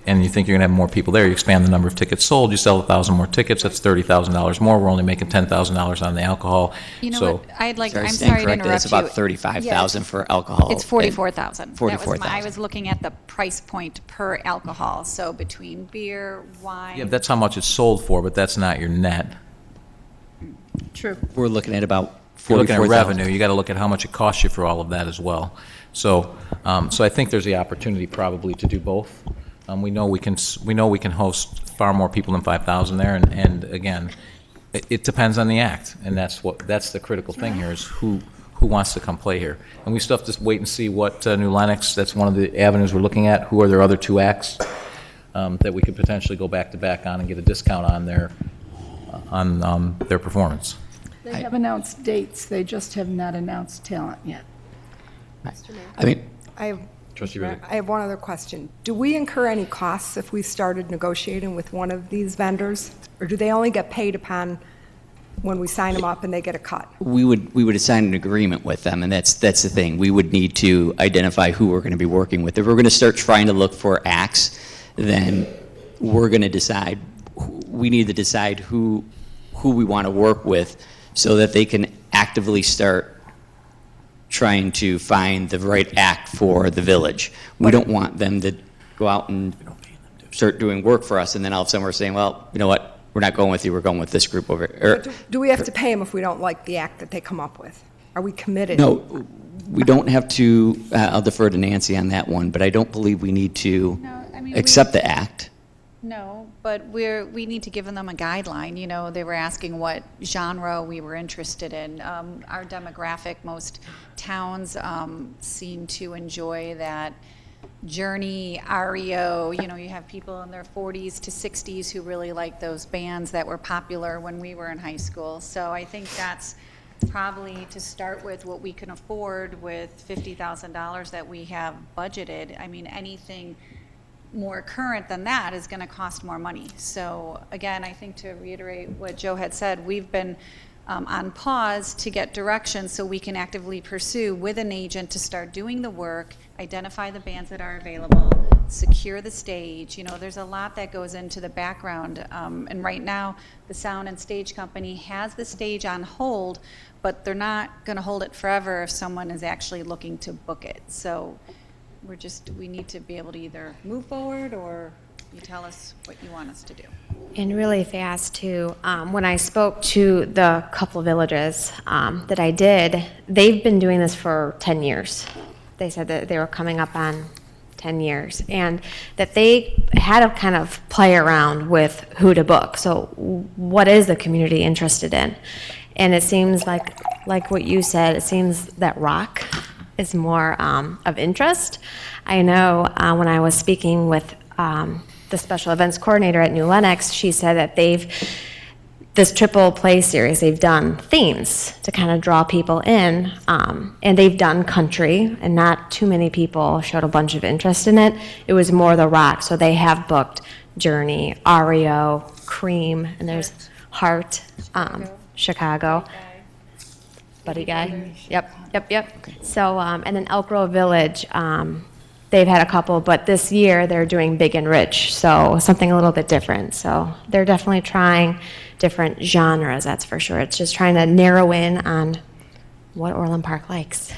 and you think you're going to have more people there, you expand the number of tickets sold, you sell 1,000 more tickets, that's $30,000 more. We're only making $10,000 on the alcohol. You know so, what? I'm sorry to corrected. interrupt It's about you. $35,000 for alcohol. It's 44,000. $44,000. I was looking at the price point per alcohol. So between beer, wine. Yeah, that's how much it's sold for, but that's not your net. True. We're looking at about If you're looking at 44,000. revenue, you got to look at how much it costs you for all of that as well. So I think there's the opportunity probably to do both. We know we can host far more people than 5,000 there, and again, it depends on the act, and that's the critical thing here is who wants to come play here. And we still have to wait and see what New Lenox. That's one of the avenues we're looking at. Who are their other two acts that we could potentially go back to back on and get a discount on their performance? They have announced dates. They just have not announced talent yet. Trustee Riddick. I have one other question. Do we incur any costs if we started negotiating with one of these vendors? Or do they only get paid upon when we sign them up and they get a cut? We would assign an agreement with them, and that's the thing. We would need to identify who we're going to be working with. If we're going to start trying to look for acts, then we're going to decide. We need to decide who we want to work with so that they can actively start trying to find the right act for the village. We don't want them to go out and start doing work for us, and then all of a sudden we're saying, well, you know what, we're not going with you, we're going with this group over here. Do we have to pay them if we don't like the act that they come up with? Are we committed? No, we don't have to, I'll defer to Nancy on that one, but I don't believe we need to accept the act. No, but we need to give them a guideline. They were asking what genre we were interested in. Our demographic, most towns seem to enjoy that Journey, REO. You have people in their 40s to 60s who really like those bands that were popular when we were in high school. So I think that's probably to start with what we can afford with $50,000 that we have budgeted. I mean, anything more current than that is going to cost more money. So again, I think to reiterate what Joe had said, we've been on pause to get direction so we can actively pursue with an agent to start doing the work, identify the bands that are available, secure the stage. You know, there's a lot that goes into the background. And right now, the sound and stage company has the stage on hold, but they're not going to hold it forever if someone is actually looking to book it. So we need to be able to either move forward, or you tell us what you want us to do. And really fast too, when I spoke to the couple of villages that I did, they've been doing this for 10 years. They said that they were coming up on 10 years, and that they had to kind of play around with who to book. So what is the community interested in? And it seems like what you said, it seems that rock is more of interest. I know when I was speaking with the special events coordinator at New Lenox, she said that this triple play series, they've done themes to kind of draw people in, and they've done country, and not too many people showed a bunch of interest in it. It was more the rock, so they have booked Journey, REO, Cream, and there's Heart, Chicago. Buddy Guy. Yep. So, and then Elk Grove Village, they've had a couple, but this year they're doing Big and Rich, so something a little bit different. So they're definitely trying different genres, that's for sure. It's just trying to narrow in on what Orland Park likes.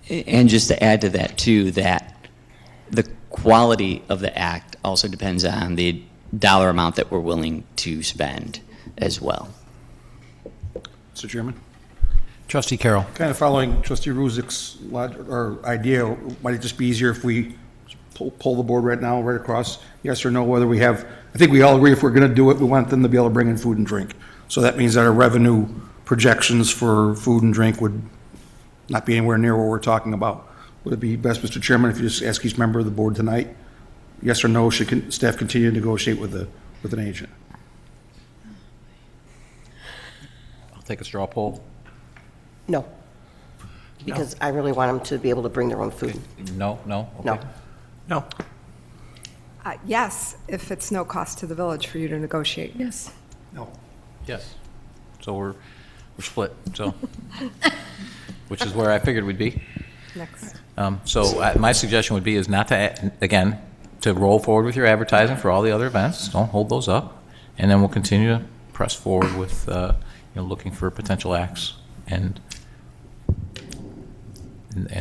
And just to add to that too, that the quality of the act also depends on the dollar amount that we're willing to spend as well. Mr. Chairman? Trustee Carroll. Kind of following Trustee Ruzik's idea, might it just be easier if we pull the board right now, right across, yes or no, whether we have, I think we all agree if we're going to do it, we want them to be able to bring in food and drink. So that means that our revenue projections for food and drink would not be anywhere near what we're talking about. Would it be best, Mr. Chairman, if you just ask each member of the board tonight, yes or no, should staff continue to negotiate with an agent? I'll take a straw poll. No. Because I really want them to be able to bring their own food. No? Okay. No. Yes, if it's no cost to the village for you to negotiate. Yes. No. Yes. So we're split, so, which is where I figured we'd be. Next. So my suggestion would be is not to, again, to roll forward with your advertising for all the other events. Don't hold those up. And then we'll continue to press forward with, looking for potential acts and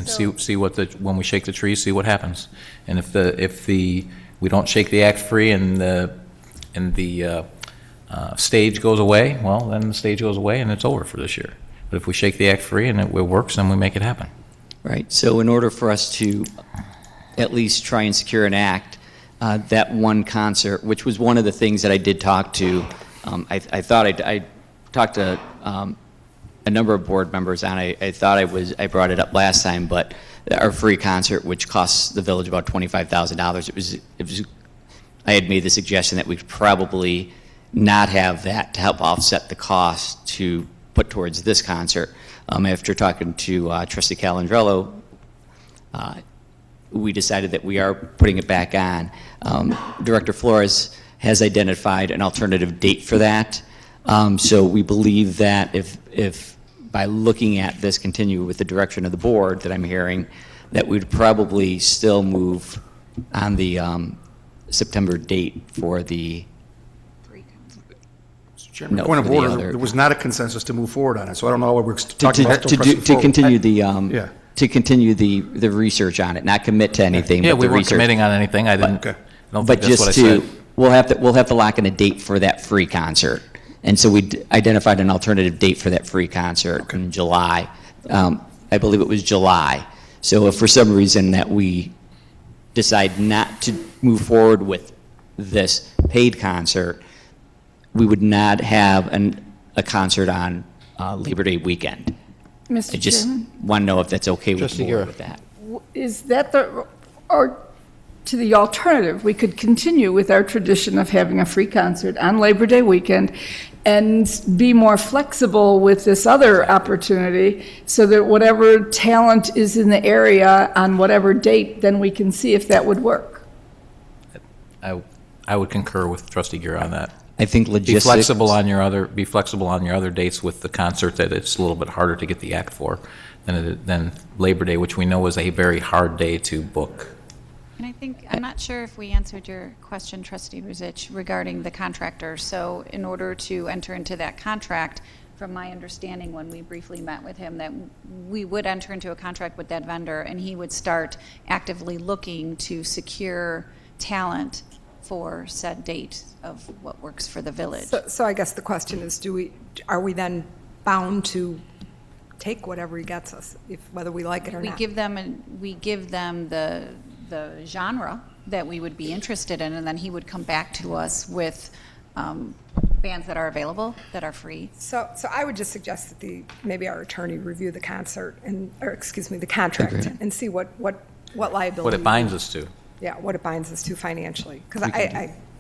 see what when we shake the tree, see what happens. And if we don't shake the act free and the stage goes away, well, then the stage goes away and it's over for this year. But if we shake the act free and it works, then we make it happen. Right. So in order for us to at least try and secure an act, that one concert, which was one of the things that I did talk to, I thought I talked to a number of board members on. I thought I brought it up last time, but our free concert, which costs the village about $25,000, it was. I had made the suggestion that we could probably not have that to help offset the cost to put towards this concert. After talking to Trustee Calandrello, we decided that we are putting it back on. Director Flores has identified an alternative date for that. So we believe that if by looking at this continue with the direction of the board that I'm hearing, that we'd probably still move on the September date for the Chairman, point of order, there was not a consensus to move forward on it, so I don't know what we're talking about. To continue the research on it, not commit to anything. Yeah, but we the weren't research. committing on anything. I don't think But that's what I just to, said. we'll have to lock in a date for that free concert, and so we identified an alternative date for that free concert in July. I believe it was July. So if for some reason that we decide not to move forward with this paid concert, we would not have a concert on Labor Day weekend. Mr. I just Chairman? want to know if that's okay with the board with that. Is that or to the alternative, we could continue with our tradition of having a free concert on Labor Day weekend and be more flexible with this other opportunity so that whatever talent is in the area on whatever date, then we can see if that would work. I would concur with Trustee Guerra on that. I think logistics. Be flexible on your other dates with the concert that it's a little bit harder to get the act for than Labor Day, which we know is a very hard day to book. And I think, I'm not sure if we answered your question, Trustee Ruzich, regarding the contractor. So in order to enter into that contract, from my understanding when we briefly met with him, that we would enter into a contract with that vendor and he would start actively looking to secure talent for said date of what works for the village. So I guess the question is, are we then bound to take whatever he gets us, whether we like it or We not? give them the genre that we would be interested in, and then he would come back to us with bands that are available, that are free. So I would just suggest that maybe our attorney review the the contract, Agreed. and see what liability. What it binds us to. Yeah, what it binds us to financially. Because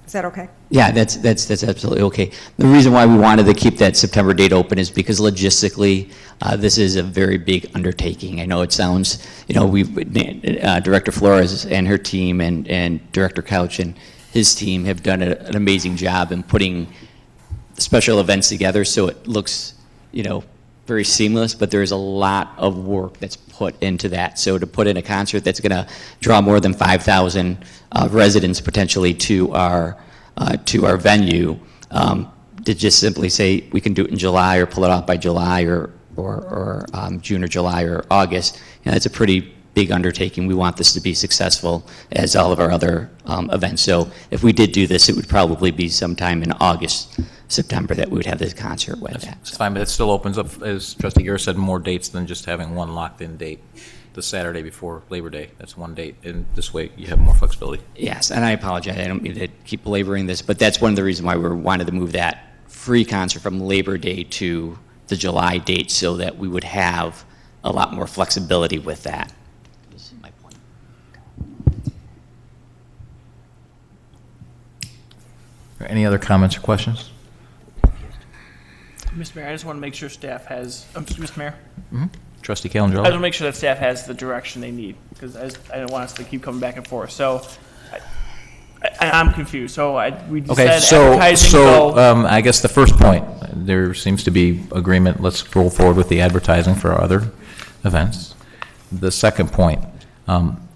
is that okay? Yeah, that's absolutely okay. The reason why we wanted to keep that September date open is because logistically, this is a very big undertaking. I know it sounds, Director Flores and her team and Director Couch and his team have done an amazing job in putting special events together so it looks, very seamless, but there's a lot of work that's put into that. So to put in a concert that's going to draw more than 5,000 residents potentially to our venue, to just simply say we can do it in July or pull it off by July or June or July or August, it's a pretty big undertaking. We want this to be successful as all of our other events. So if we did do this, it would probably be sometime in August, September that we would have this concert with that. It's fine, but it still opens up, as Trustee Guerra said, more dates than just having one locked-in date. The Saturday before Labor Day, that's one date, and this way you have more flexibility. Yes, and I apologize, I don't mean to keep belaboring this, but that's one of the reasons why we wanted to move that free concert from Labor Day to the July date so that we would have a lot more flexibility with that. This is my point. Any other comments or questions? Mr. Mayor, I just want to make sure staff has, Mr. Mayor? Trustee I just want to Calendro? make sure that staff has the direction they need, because I don't want us to keep coming back and forth. So I'm confused. So we just Okay, said advertising, I guess the first point, there seems to be agreement, let's roll forward with the advertising for our other events. The second point,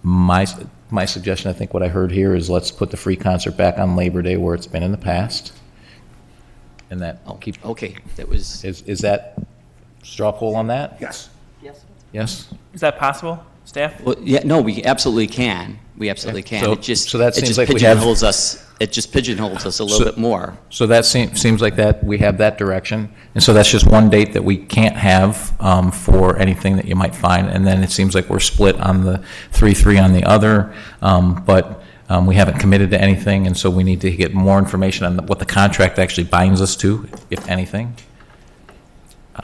my suggestion, I think what I heard here is let's put the free concert back on Labor Day where it's been in the past. And that, Okay, that was, is that straw poll on that? Yes. Yes? is that possible, staff? well, yeah, no, we absolutely can. We absolutely can. So- It just, so that it seems just like we have- pigeonholes us. It just pigeonholes us a little bit more. So that seems like that, we have that direction. And so that's just one date that we can't have for anything that you might find. And then it seems like we're split on the 3-3 on the other. But we haven't committed to anything, and so we need to get more information on what the contract actually binds us to, if anything.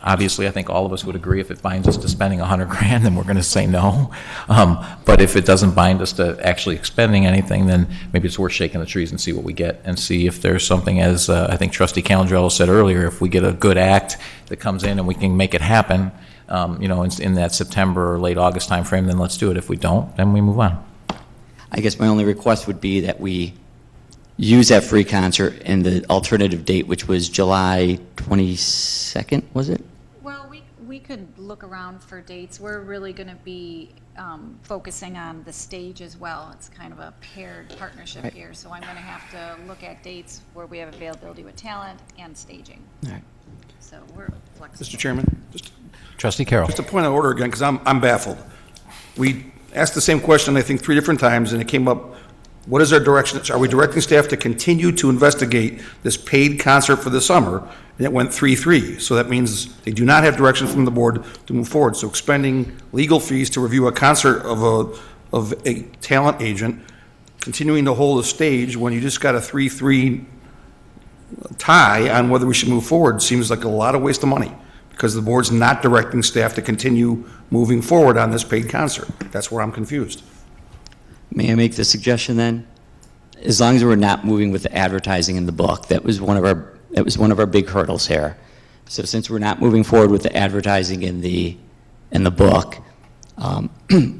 Obviously, I think all of us would agree if it binds us to spending $100,000, then we're going to say no. But if it doesn't bind us to actually expending anything, then maybe it's worth shaking the trees and see what we get, and see if there's something, as I think Trustee Calendro said earlier, if we get a good act that comes in and we can make it happen, in that September or late August timeframe, then let's do it. If we don't, then we move on. I guess my only request would be that we use that free concert in the alternative date, which was July 22nd, was it? Well, we could look around for dates. We're really going to be focusing on the stage as well. It's kind of a paired partnership Right. here, so I'm going to have to look at dates where we have availability with talent and staging. All right. So we're flexible. Mr. Chairman, Trustee Carroll. just a point of order again, because I'm baffled. We asked the same question, I think, 3 different times, and it came up, what is our direction? Are we directing staff to continue to investigate this paid concert for the summer? And it went 3-3. So that means they do not have direction from the board to move forward. So expending legal fees to review a concert of a talent agent, continuing to hold a stage when you just got a 3-3 tie on whether we should move forward, seems like a lot of waste of money, because the board's not directing staff to continue moving forward on this paid concert. That's where I'm confused. May I make the suggestion then? As long as we're not moving with the advertising in the book, that was one of our big hurdles here. So since we're not moving forward with the advertising in the book,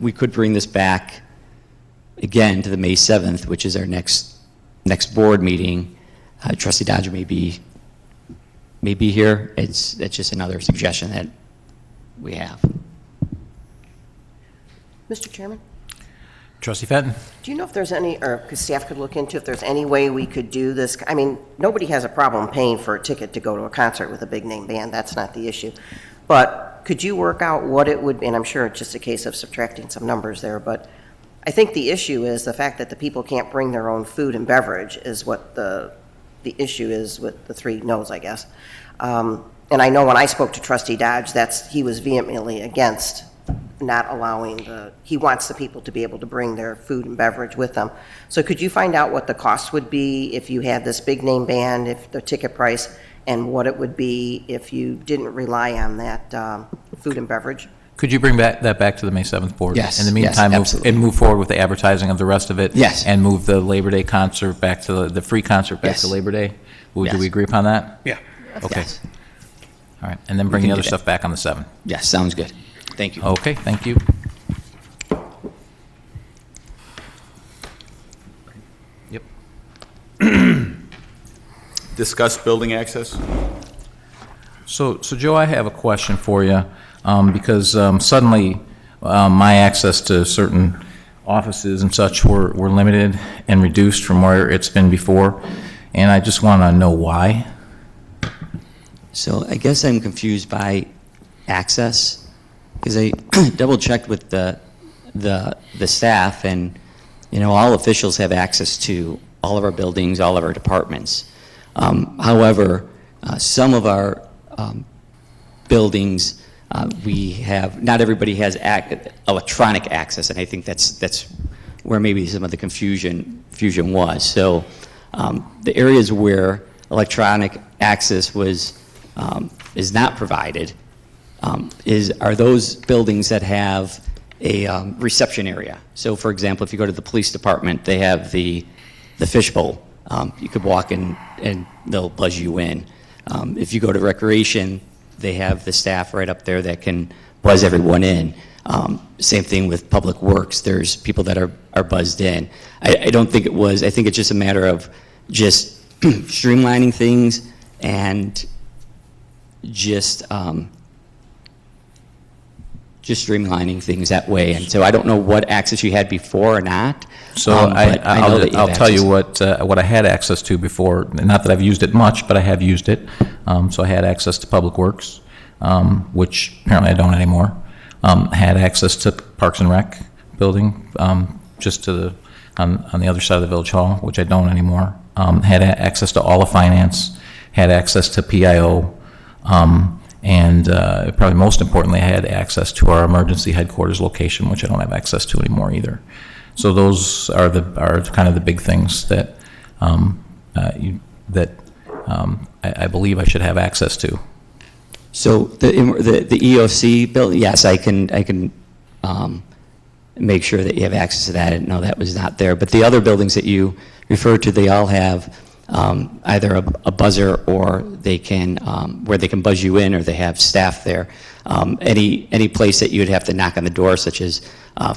we could bring this back again to the May 7th, which is our next next board meeting, Trustee Dodger may be here. That's just another suggestion that we have. Mr. Chairman? Trustee Fenton? Do you know if there's any, or staff could look into if there's any way we could do this? I mean, nobody has a problem paying for a ticket to go to a concert with a big-name band. That's not the issue. But could you work out what it would, and I'm sure it's just a case of subtracting some numbers there, but I think the issue is the fact that the people can't bring their own food and beverage is what the issue is with the 3 no's, I guess. And I know when I spoke to Trustee Dodge, he was vehemently against not allowing he wants the people to be able to bring their food and beverage with them. So could you find out what the cost would be if you had this big name band, if the ticket price, and what it would be if you didn't rely on that food and beverage? Could you bring that back to the May 7th board? Yes, In the yes, meantime, absolutely. move forward with the advertising of the rest of it? Yes. And move the Labor Day concert back to the free concert back Yes. to Labor Day? Do Yes. we agree upon that? Yeah. Okay. Yes. All right, and then bring can the other do that. stuff back on the 7th. Yes, sounds good. Thank you. Okay, thank you. Yep. Discuss building access. So Joe, I have a question for you, because suddenly my access to certain offices and such were limited and reduced from where it's been before, and I just want to know why. So I guess I'm confused by access, because I double checked with the staff, and all officials have access to all of our buildings, all of our departments. However, some of our buildings, we have, not everybody has electronic access, and I think that's where maybe some of the confusion was. So the areas where electronic access is not provided are those buildings that have a reception area. So for example, if you go to the police department, they have the fishbowl. You could walk in and they'll buzz you in. If you go to recreation, they have the staff right up there that can buzz everyone in. Same thing with public works. There's people that are buzzed in. I don't think I think it's just a matter of just streamlining things and just streamlining things that way. And so I don't know what access you had before or not. So but I know that you have I'll tell you access. what I had access to before. Not that I've used it much, but I have used it. So I had access to Public Works, which apparently I don't anymore. I had access to Parks and Rec building, just to on the other side of the Village Hall, which I don't anymore. Had access to all of finance. Had access to PIO. And probably most importantly, I had access to our emergency headquarters location, which I don't have access to anymore either. So those are kind of the big things that I believe I should have access to. So the EOC bill, yes, I can make sure that you have access to that. I didn't know that was not there. But the other buildings that you referred to, they all have either a buzzer, or they can where they can buzz you in, or they have staff there. Any place that you would have to knock on the door, such as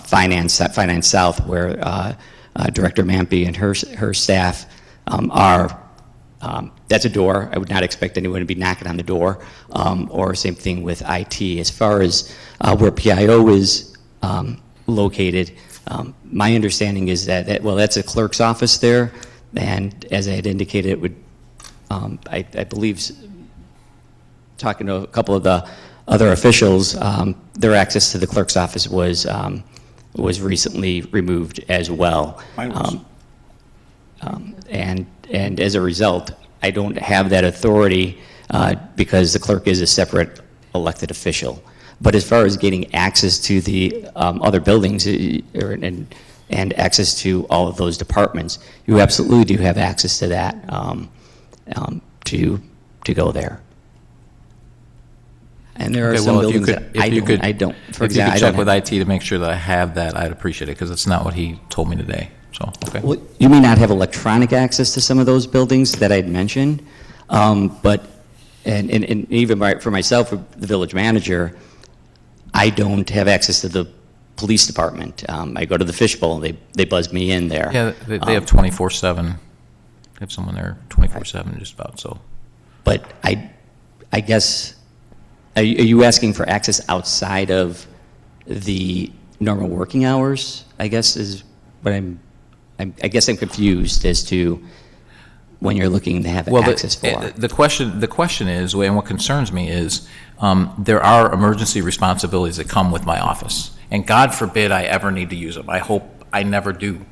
Finance South, where Director Mampy and her staff are. That's a door. I would not expect anyone to be knocking on the door. Or same thing with IT. As far as where PIO is located, my understanding is that that's a clerk's office there. And as I had indicated, it would, I believe, talking to a couple of the other officials, their access to the clerk's office was recently removed as well. And as a result, I don't have that authority because the clerk is a separate elected official. But as far as getting access to the other buildings and access to all of those departments, you absolutely do have access to that to go there. And there are Okay, some well, buildings that I don't. For If you example, could check with IT to make sure that I have that, I'd appreciate it, because it's not what he told me today. So, okay. Well, you may not have electronic access to some of those buildings that I'd mentioned, but and even for myself, the village manager, I don't have access to the police department. I go to the fishbowl, they buzz me in there. Yeah, they have 24/7 have someone there 24/7 just about, so. But I guess, are you asking for access outside of the normal working hours? I guess is what I guess I'm confused as to when you're looking to have access for. The question is, and what concerns me is, there are emergency responsibilities that come with my office. And God forbid I ever need to use them. I hope I never do.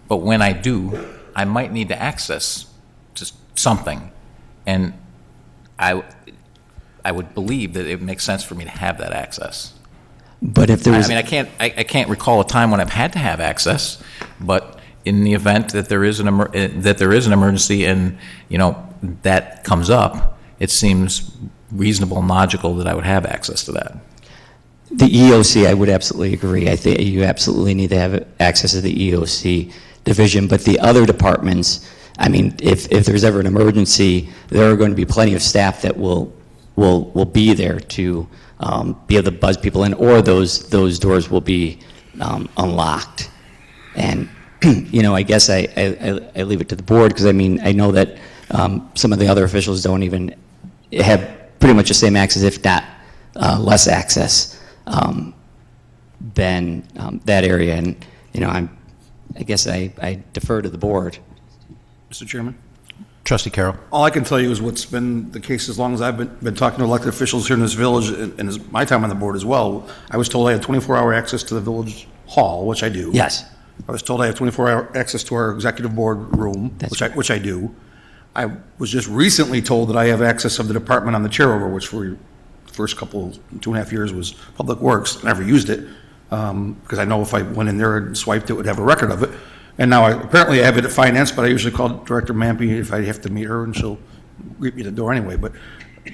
But when I do, I might need to access just something. And I would believe that it makes sense for me to have that access. But if there was, I can't recall a time when I've had to have access, but in the event that there is an emergency and, that comes up, it seems reasonable and logical that I would have access to that. the EOC, I would absolutely agree. I think you absolutely need to have access to the EOC division, but the other departments, I mean, if there's ever an emergency, there are going to be plenty of staff that will be there to be able to buzz people in, or those doors will be unlocked. And I guess I leave it to the board, because I mean, I know that some of the other officials don't even have pretty much the same access, if not less access than that area. And I guess I defer to the board. Mr. Chairman? Trustee Carroll. All I can tell you is what's been the case as long as I've been talking to elected officials here in this village, and as my time on the board as well. I was told I had 24-hour access to the village hall, which I do. Yes. I was told I have 24-hour access to our executive board room, which I do. I was just recently told that I have access of the department on the chair over, which for the first 2.5 years was Public Works. Never used it, because I know if I went in there and swiped, it would have a record of it. And now apparently I have it at Finance, but I usually call Director Mampy if I have to meet her, and she'll greet me at the door anyway. But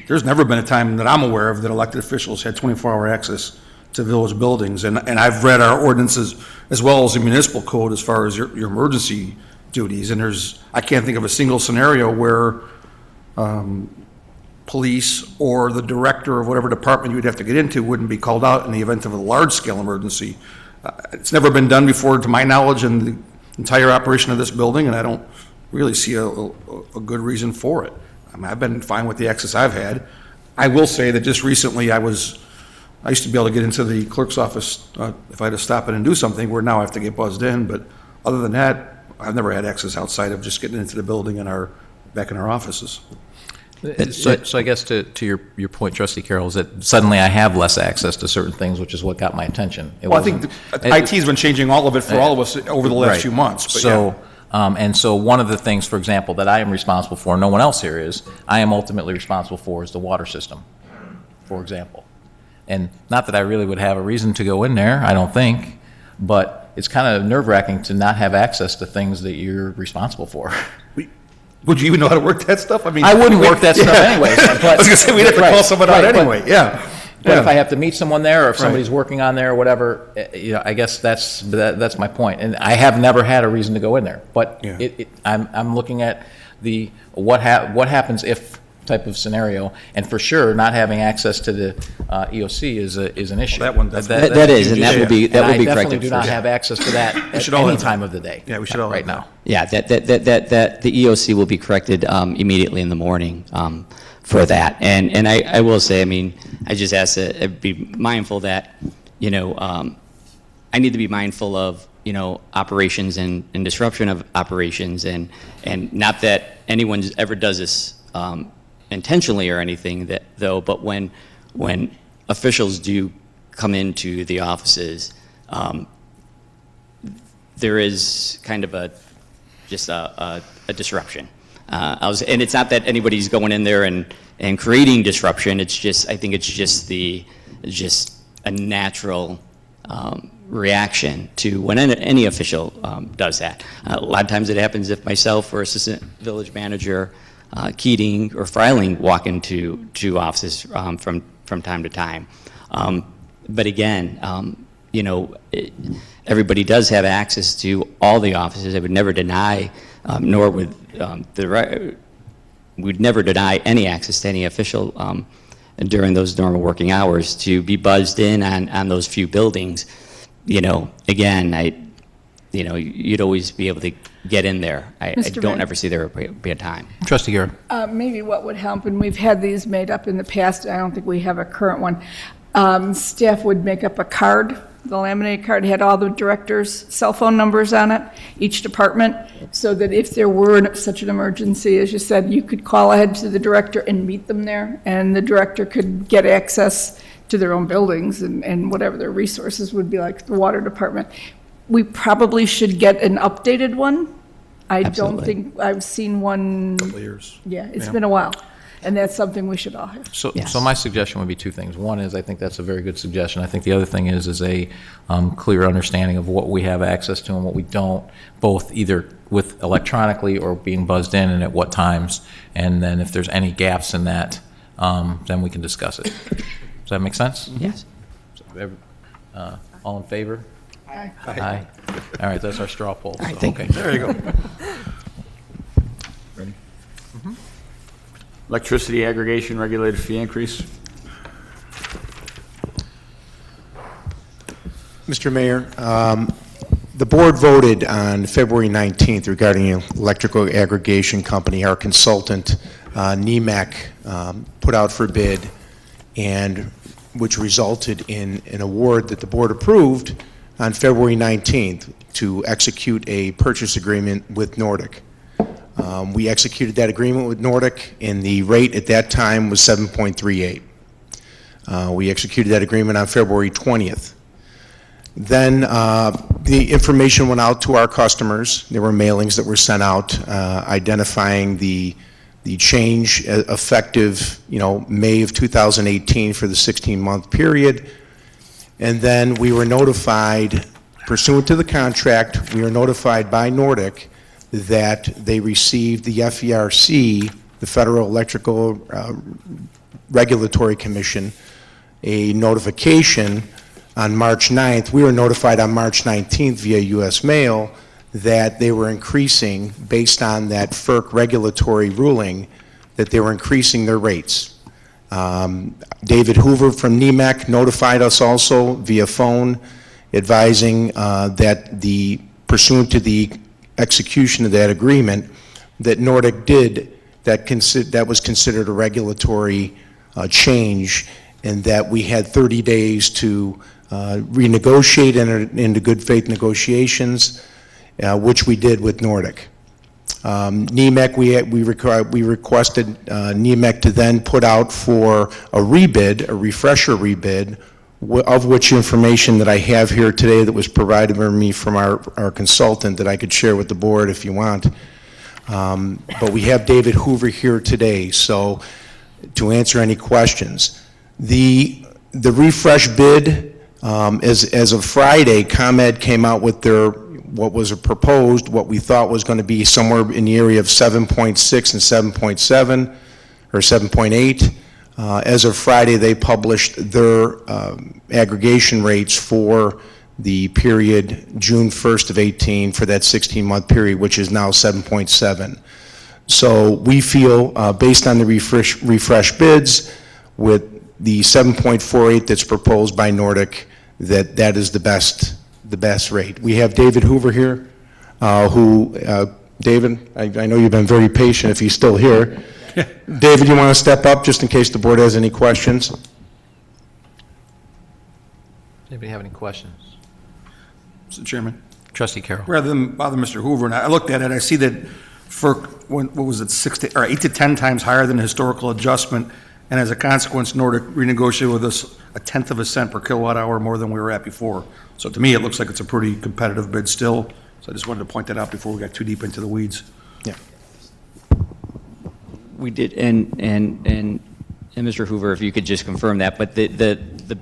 there's never been a time that I'm aware of that elected officials had 24-hour access to village buildings. And I've read our ordinances as well as the municipal code as far as your emergency duties. And I can't think of a single scenario where police or the director of whatever department you would have to get into wouldn't be called out in the event of a large-scale emergency. It's never been done before, to my knowledge, in the entire operation of this building, and I don't really see a good reason for it. I mean, I've been fine with the access I've had. I will say that just recently I used to be able to get into the clerk's office if I had to stop in and do something, where now I have to get buzzed in. But other than that, I've never had access outside of just getting into the building and back in our offices. So I guess to your point, Trustee Carroll, is that suddenly I have less access to certain things, which is what got my attention. Well, I think IT's been changing all of it for all of us over the last few months. But so, and so one of the things, for example, that I am responsible for, no one else here is, I am ultimately responsible for is the water system, for example. And not that I really would have a reason to go in there, I don't think, but it's kind of nerve-wracking to not have access to things that you're responsible for. Would you even know how to work that stuff? I mean, I wouldn't work that stuff anyway. But, I was going to say, we'd have to call someone out anyway, yeah. But if I have to meet someone there, or if somebody's working on there or whatever, I guess that's my point. And I have never had a reason to go in there. But I'm looking at the what happens if type of scenario, and for sure, not having access to the EOC is an issue. That one, that is, and that will be corrected. I definitely do not have access to that at any time of the day. Yeah, we should all right now. Yeah, that the EOC will be corrected immediately in the morning for that. And I will say, I mean, I just ask to be mindful that, I need to be mindful of, operations and disruption of operations, and not that anyone ever does this intentionally or anything, but when officials do come into the offices, there is kind of a disruption. And it's not that anybody's going in there and creating disruption. It's just, I think it's just a natural reaction to when any official does that. A lot of times it happens if myself or assistant village manager Keating or Freiling walk into offices from time to time. But again, everybody does have access to all the offices. I would never deny, nor would we'd never deny any access to any official during those normal working hours to be buzzed in on those few buildings. Again, you'd always be able to get in there. I Mr. don't Mayor? ever see there be a time. Trustee Garrett. Maybe what would help, and we've had these made up in the past, I don't think we have a current one. Staff would make up a card, the laminated card had all the directors' cell phone numbers on it, each department, so that if there were such an emergency, as you said, you could call ahead to the director and meet them there, and the director could get access to their own buildings and whatever their resources would be, like the water department. We probably should get an updated one. I don't Absolutely. think I've seen one. Couple of years. Yeah, it's Yeah. been a while, and that's something we should all have. So, Yes. so my suggestion would be two things. One is, I think that's a very good suggestion. I think the other thing is a clear understanding of what we have access to and what we don't, both either with electronically or being buzzed in and at what times. And then if there's any gaps in that, then we can discuss it. Does that make sense? Yes. All in favor? Aye. Aye. All right, that's our straw poll. All right, so, thank okay. you. There you go. Ready? Electricity aggregation regulated fee increase. Mr. Mayor, the board voted on February 19th regarding an electrical aggregation company. Our consultant, NEMAC, put out for bid, and which resulted in an award that the board approved on February 19th to execute a purchase agreement with Nordic. We executed that agreement with Nordic, and the rate at that time was 7.38. We executed that agreement on February 20th. Then the information went out to our customers. There were mailings that were sent out identifying the change effective, May of 2018 for the 16-month period. And then we were notified, pursuant to the contract, we were notified by Nordic that they received the FERC, the Federal Electrical Regulatory Commission, a notification on March 9th. We were notified on March 19th via U.S. mail that they were increasing, based on that FERC regulatory ruling, that they were increasing their rates. David Hoover from NEMAC notified us also via phone, advising that pursuant to the execution of that agreement, that Nordic did, that was considered a regulatory change, and that we had 30 days to renegotiate, enter into good faith negotiations, which we did with Nordic. NEMAC, we requested NEMAC to then put out for a rebid, a refresher rebid, of which information that I have here today that was provided to me from our consultant that I could share with the board if you want. But we have David Hoover here today, so to answer any questions. The refresh bid, as of Friday, ComEd came out with what was proposed, what we thought was going to be somewhere in the area of 7.6 and 7.7 or 7.8. As of Friday, they published their aggregation rates for the period June 1st of 18 for that 16-month period, which is now 7.7. So we feel, based on the refresh bids, with the 7.48 that's proposed by Nordic, that is the best rate. We have David Hoover here, David, I know you've been very patient if he's still here. David, you want to step up just in case the board has any questions? Anybody have any questions? Mr. Chairman, Trustee Carroll. rather than bother Mr. Hoover, and I looked at it, I see that FERC, what was it, 8 to 10 times higher than the historical adjustment, and as a consequence, Nordic renegotiated with us 1/10 of a cent per kilowatt hour more than we were at before. So to me, it looks like it's a pretty competitive bid still. So I just wanted to point that out before we got too deep into the weeds. Yeah. We did, and Mr. Hoover, if you could just confirm that, but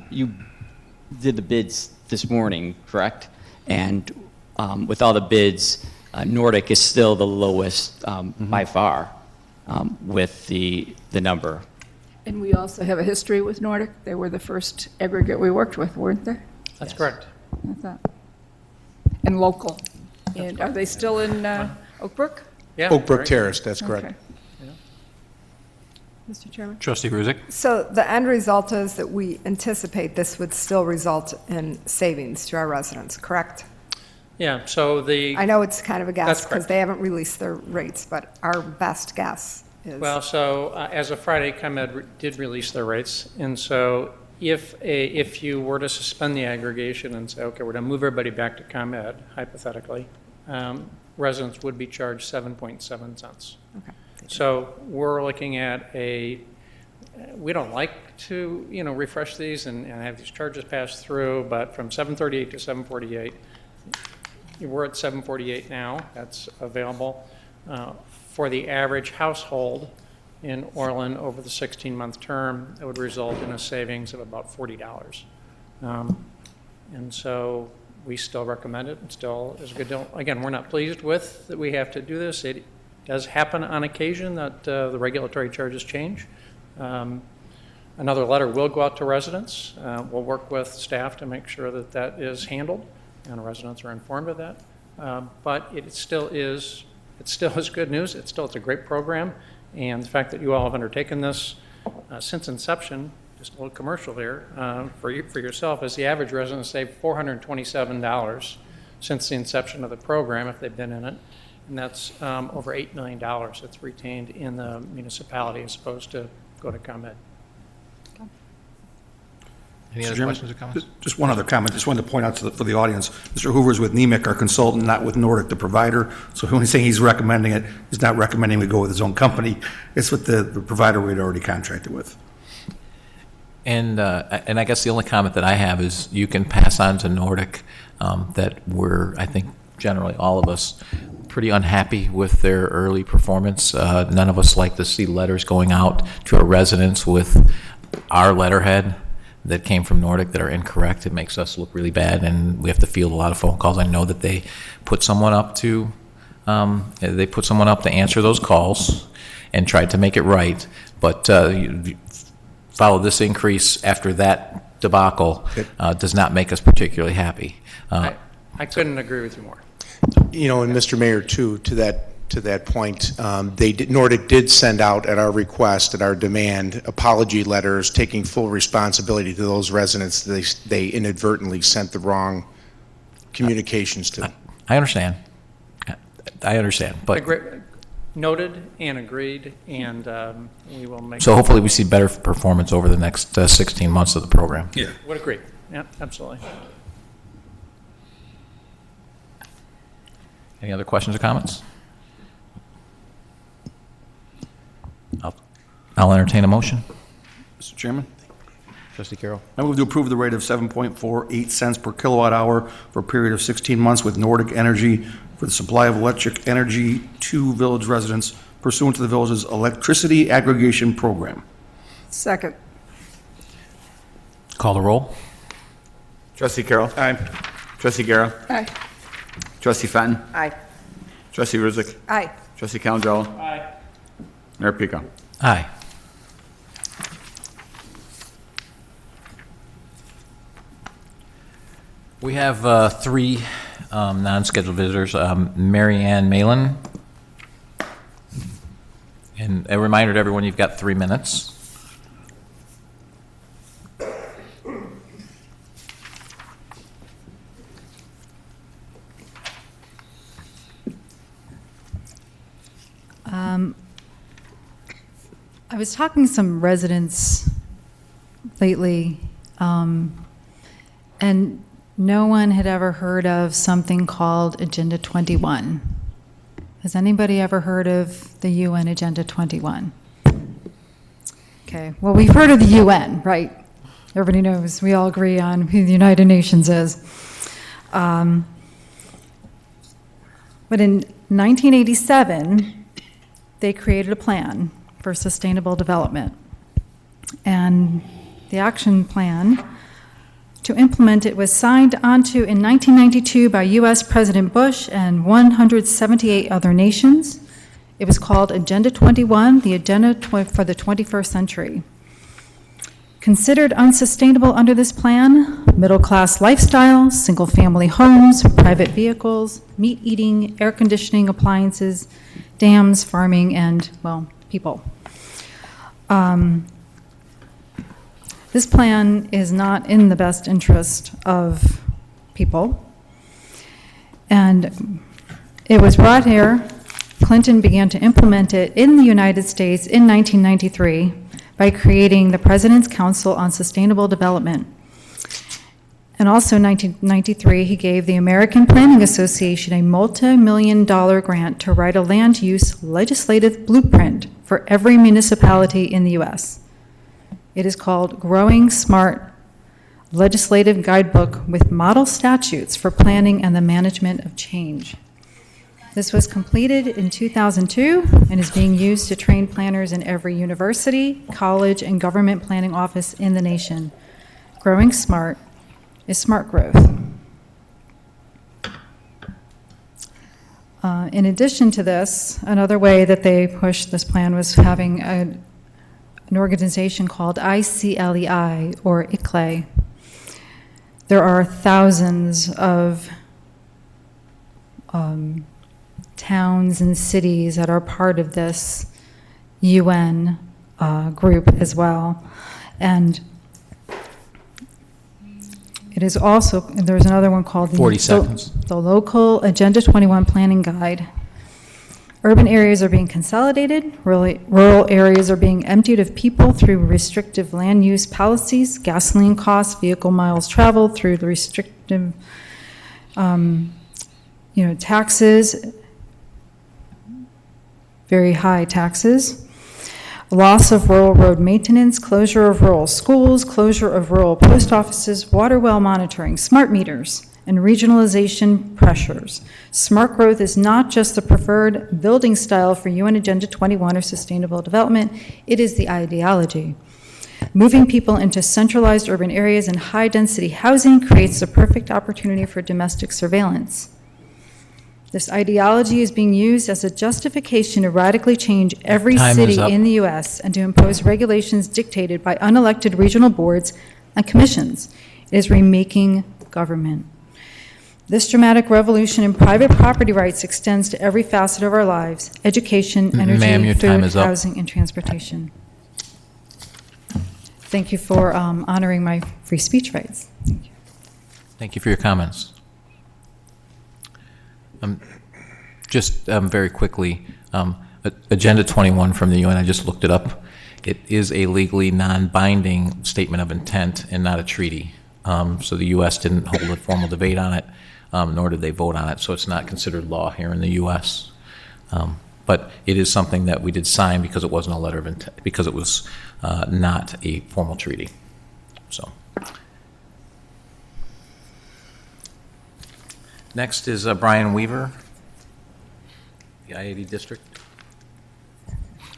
you did the bids this morning, correct? And with all the bids, Nordic is still the lowest by far with the number. And we also have a history with Nordic. They were the first aggregate we worked with, weren't they? That's correct. I thought. And local. And are they still in Oak Brook? Yeah. Oak Brook Terrace, that's correct. Okay. Mr. Chairman? Trustee Gruzik. So the end result is that we anticipate this would still result in savings to our residents, correct? Yeah, so I know it's kind of a guess That's because correct. they haven't released their rates, but our best guess is. Well, so as of Friday, ComEd did release their rates, and so if you were to suspend the aggregation and say, okay, we're going to move everybody back to ComEd, hypothetically, residents would be charged 7.7 cents. Okay. So we're looking at we don't like to, refresh these and have these charges pass through, but from 738 to 748, we're at 748 now. That's available. For the average household in Orland over the 16-month term, it would result in a savings of about $40. And so we still recommend it. It still is a good deal. Again, we're not pleased with that we have to do this. It does happen on occasion that the regulatory charges change. Another letter will go out to residents. We'll work with staff to make sure that that is handled, and residents are informed of that. But it still is good news. It's a great program, and the fact that you all have undertaken this since inception, just a little commercial here, for yourself, is the average resident saved $427 since the inception of the program if they've been in it, and that's over $8 million that's retained in the municipality as opposed to go to ComEd. Any other questions or comments? Just one other comment. Just wanted to point out for the audience, Mr. Hoover's with NEMIC, our consultant, not with Nordic, the provider. So when he's saying he's recommending it, he's not recommending we go with his own company. It's with the provider we'd already contracted with. And I guess the only comment that I have is you can pass on to Nordic that I think generally all of us, pretty unhappy with their early performance. None of us like to see letters going out to our residents with our letterhead that came from Nordic that are incorrect. It makes us look really bad, and we have to field a lot of phone calls. I know that they put someone up to answer those calls and tried to make it right, but follow this increase after that debacle does not make us particularly happy. I couldn't agree with you more. And Mr. Mayor, too, to that point, Nordic did send out at our request, at our demand, apology letters taking full responsibility to those residents they inadvertently sent the wrong communications to. I understand. But Noted and agreed, and we will make. So hopefully we see better performance over the next 16 months of the program. Yeah. Would agree. Yeah, absolutely. Any other questions or comments? I'll entertain a motion. Mr. Chairman? Trustee Carroll. I move to approve the rate of 7.48 cents per kilowatt hour for a period of 16 months with Nordic Energy for the supply of electric energy to village residents pursuant to the village's electricity aggregation program. Second. Call the roll. Trustee Carroll. Aye. Trustee Guerra. Aye. Trustee Fenton. Aye. Trustee Ruzek. Aye. Trustee Calandrella. Aye. Mayor Pico. Aye. We have three non-scheduled visitors. Mary Ann Malin. And a reminder to everyone, you've got 3 minutes. I was talking to some residents lately, and no one had ever heard of something called Agenda 21. Has anybody ever heard of the UN Agenda 21? Okay, well, we've heard of the UN, right? Everybody knows, we all agree on who the United Nations is. But in 1987, they created a plan for sustainable development. And the action plan to implement it was signed onto in 1992 by U.S. President Bush and 178 other nations. It was called Agenda 21, the Agenda for the 21st Century. Considered unsustainable under this plan, middle-class lifestyle, single-family homes, private vehicles, meat-eating, air conditioning appliances, dams, farming, and, well, people. This plan is not in the best interest of people. And it was brought here. Clinton began to implement it in the United States in 1993 by creating the President's Council on Sustainable Development. And also in 1993, he gave the American Planning Association a multi-million-dollar grant to write a land use legislative blueprint for every municipality in the U.S. It is called Growing Smart Legislative Guidebook with Model Statutes for Planning and the Management of Change. This was completed in 2002 and is being used to train planners in every university, college, and government planning office in the nation. Growing Smart is smart growth. In addition to this, another way that they pushed this plan was having an organization called ICLEI, or ICLEI. There are thousands of towns and cities that are part of this UN group as well. And it is also, there's another one called 40 seconds. The Local Agenda 21 Planning Guide. Urban areas are being consolidated, rural areas are being emptied of people through restrictive land use policies, gasoline costs, vehicle miles traveled through the restrictive taxes, very high taxes, loss of rural road maintenance, closure of rural schools, closure of rural post offices, water well monitoring, smart meters, and regionalization pressures. Smart growth is not just the preferred building style for UN Agenda 21 or sustainable development, it is the ideology. Moving people into centralized urban areas and high-density housing creates the perfect opportunity for domestic surveillance. This ideology is being used as a justification to radically change every city in the U.S. and to impose regulations dictated by unelected regional boards and commissions. It is remaking government. This dramatic revolution in private property rights extends to every facet of our lives: education, energy, food, housing, and transportation. Thank you for honoring my free speech rights. Thank you. Thank you for your comments. Just very quickly, Agenda 21 from the UN, I just looked it up. It is a legally non-binding statement of intent and not a treaty. So the U.S. didn't hold a formal debate on it, nor did they vote on it, so it's not considered law here in the U.S. But it is something that we did sign because it wasn't a letter of intent, because it was not a formal treaty. So. Next is Brian Weaver, the I-80 district.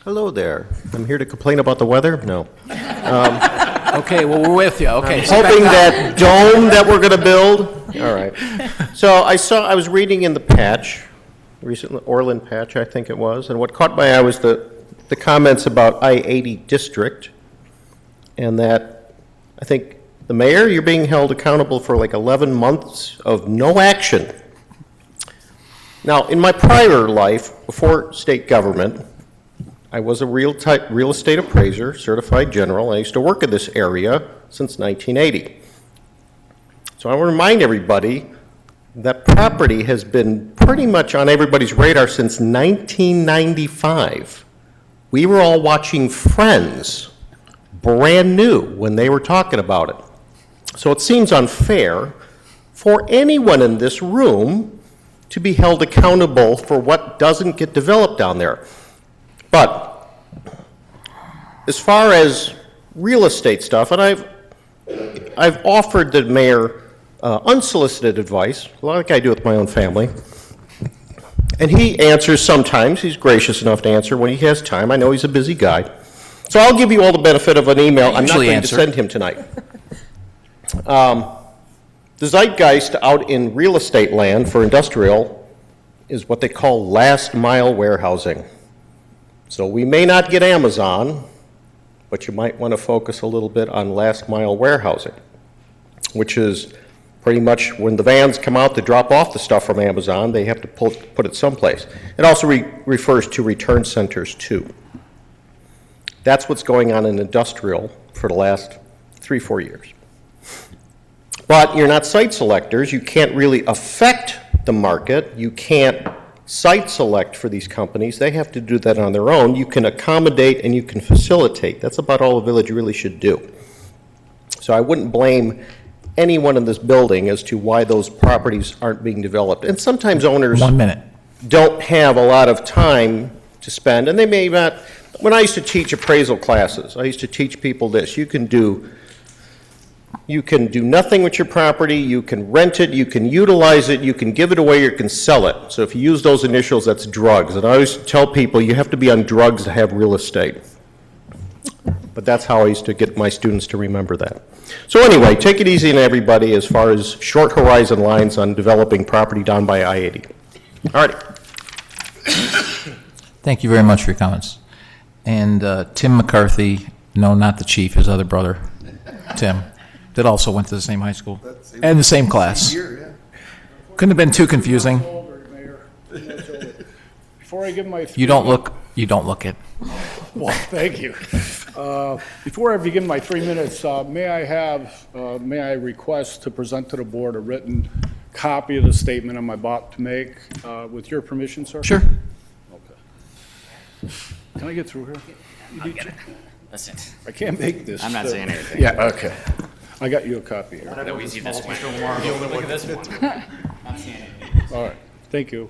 Hello there. I'm here to complain about the weather? No. Okay, well, we're with you. Okay. I'm hoping that dome that we're going to build. All right. So I was reading in the patch, recently, Orland patch, I think it was, and what caught my eye was the comments about I-80 district, and that I think the mayor, you're being held accountable for like 11 months of no action. Now, in my prior life, before state government, I was a real estate appraiser, certified general. I used to work in this area since 1980. So I want to remind everybody that property has been pretty much on everybody's radar since 1995. We were all watching Friends, brand new, when they were talking about it. So it seems unfair for anyone in this room to be held accountable for what doesn't get developed down there. But as far as real estate stuff, and I've offered the mayor unsolicited advice, like I do with my own family, and he answers sometimes. He's gracious enough to answer when he has time. I know he's a busy guy. So I'll give you all the benefit of an email. I'm not going to send him tonight. The zeitgeist out in real estate land for industrial is what they call last mile warehousing. So we may not get Amazon, but you might want to focus a little bit on last mile warehousing, which is pretty much when the vans come out to drop off the stuff from Amazon, they have to put it someplace. It also refers to return centers too. That's what's going on in industrial for the last 3-4 years. But you're not site selectors. You can't really affect the market. You can't site select for these companies. They have to do that on their own. You can accommodate and you can facilitate. That's about all a village really should do. So I wouldn't blame anyone in this building as to why those properties aren't being developed. And sometimes owners don't have a lot of time to spend, and they may not. When I used to teach appraisal classes, I used to teach people this: you can do nothing with your property, you can rent it, you can utilize it, you can give it away, you can sell it. So if you use those initials, that's drugs. And I always tell people you have to be on drugs to have real estate. But that's how I used to get my students to remember that. So anyway, take it easy on everybody as far as short horizon lines on developing property down by I-80. All right. Thank you very much for your comments. And Tim McCarthy, no, not the chief, his other brother, Tim, that also went to the same high school and the same class. Couldn't have been too confusing. Before I give my You don't look it. Well, thank you. Before I begin my 3 minutes, may I request to present to the board a written copy of the statement I'm about to make, with your permission, sir? Sure. Okay. Can I get through here? I'll get it. Listen. I can't make this. I'm not saying anything. Yeah, okay. I got you a copy here. No, easy this way. Look at this one. Not saying anything. All right, thank you.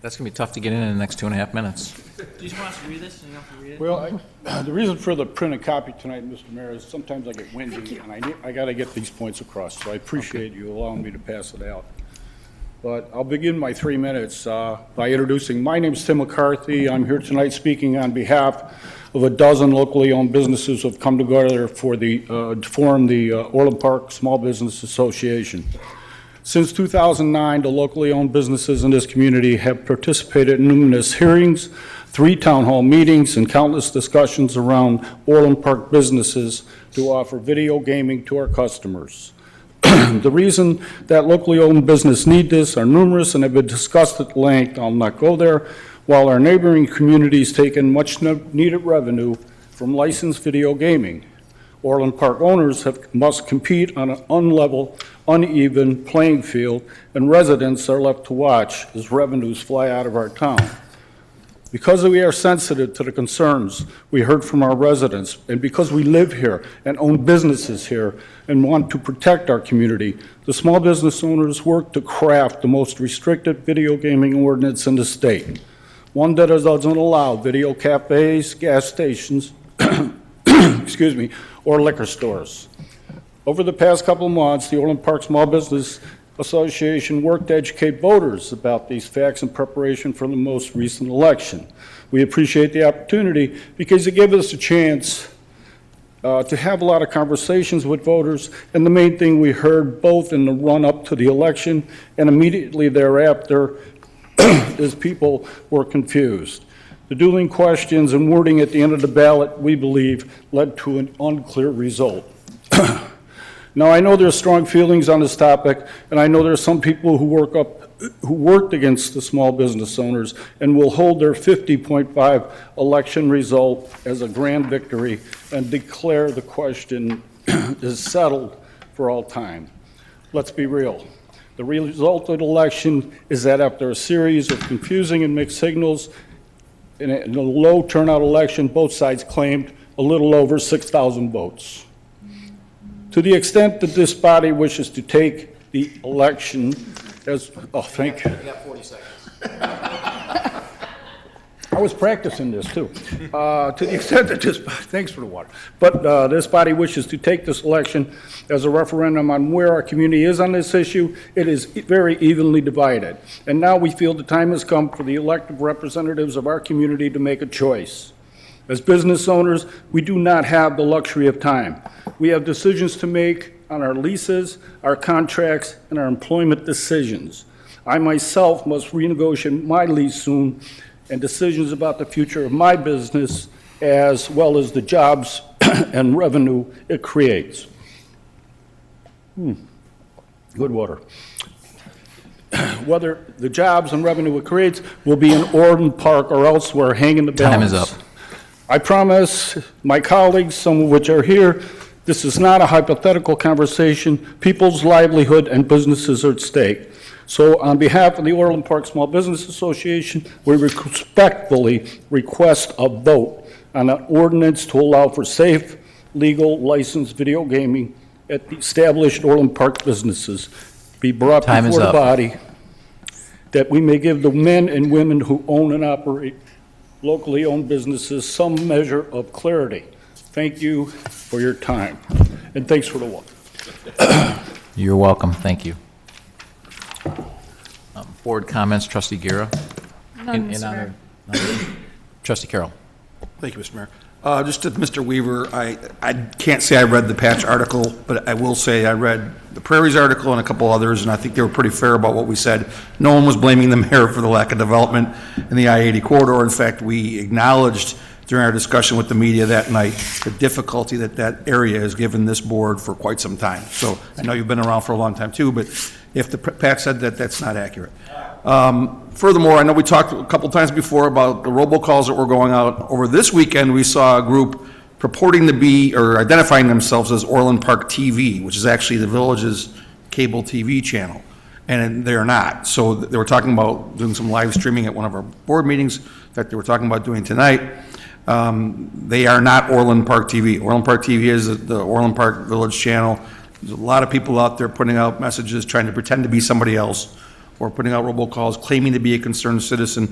That's going to be tough to get in the next 2.5 minutes. Do you just want us to read this and you don't have to read it? Well, the reason for the printed copy tonight, Mr. Mayor, is sometimes I get windy, and I got to get these points across, so I appreciate you allowing me to pass it out. But I'll begin my 3 minutes by introducing, my name's Tim McCarthy. I'm here tonight speaking on behalf of a dozen locally owned businesses who have come together to form the Orland Park Small Business Association. Since 2009, the locally owned businesses in this community have participated in numerous hearings, 3 town hall meetings, and countless discussions around Orland Park businesses to offer video gaming to our customers. The reason that locally owned business need this are numerous and have been discussed at length. I'll not go there. While our neighboring communities take in much needed revenue from licensed video gaming, Orland Park owners must compete on an unlevel, uneven playing field, and residents are left to watch as revenues fly out of our town. Because we are sensitive to the concerns we heard from our residents, and because we live here and own businesses here and want to protect our community, the small business owners work to craft the most restricted video gaming ordinance in the state, one that doesn't allow video cafes, gas stations, excuse me, or liquor stores. Over the past couple of months, the Orland Park Small Business Association worked to educate voters about these facts in preparation for the most recent election. We appreciate the opportunity because it gave us a chance to have a lot of conversations with voters, and the main thing we heard both in the run-up to the election and immediately thereafter is people were confused. The dueling questions and wording at the end of the ballot, we believe, led to an unclear result. Now, I know there's strong feelings on this topic, and I know there's some people who worked against the small business owners and will hold their 50.5 election result as a grand victory and declare the question is settled for all time. Let's be real. The result of the election is that after a series of confusing and mixed signals, in a low turnout election, both sides claimed a little over 6,000 votes. To the extent that this body wishes to take the election as, thank you. You got 40 seconds. I was practicing this too. To the extent that thanks for the water. But this body wishes to take this election as a referendum on where our community is on this issue. It is very evenly divided. And now we feel the time has come for the elected representatives of our community to make a choice. As business owners, we do not have the luxury of time. We have decisions to make on our leases, our contracts, and our employment decisions. I myself must renegotiate my lease soon, and decisions about the future of my business, as well as the jobs and revenue it creates. Good water. whether the jobs and revenue it creates will be in Orland Park or elsewhere, hanging the balance. Time is up. I promise my colleagues, some of which are here, this is not a hypothetical conversation. People's livelihood and businesses are at stake. So on behalf of the Orland Park Small Business Association, we respectfully request a vote on an ordinance to allow for safe, legal, licensed video gaming at the established Orland Park businesses be brought Time is before the up. body, that we may give the men and women who own and operate locally owned businesses some measure of clarity. Thank you for your time, and thanks for the welcome. You're welcome. Thank you. Board comments, Trustee Guerra? None, Mr. Mayor. Trustee Carroll? Thank you, Mr. Mayor. Just to Mr. Weaver, I can't say I read the Patch article, but I will say I read the Prairies article and a couple others, and I think they were pretty fair about what we said. No one was blaming the mayor for the lack of development in the I-80 corridor. In fact, we acknowledged during our discussion with the media that night the difficulty that that area has given this board for quite some time. So I know you've been around for a long time too, but if the Pat said that, that's not accurate. Furthermore, I know we talked a couple times before about the robocalls that were going out. Over this weekend, we saw a group purporting to be, or identifying themselves as Orland Park TV, which is actually the village's cable TV channel, and they're not. So they were talking about doing some live streaming at one of our board meetings that they were talking about doing tonight. They are not Orland Park TV. Orland Park TV is the Orland Park Village channel. There's a lot of people out there putting out messages, trying to pretend to be somebody else, or putting out robocalls, claiming to be a concerned citizen.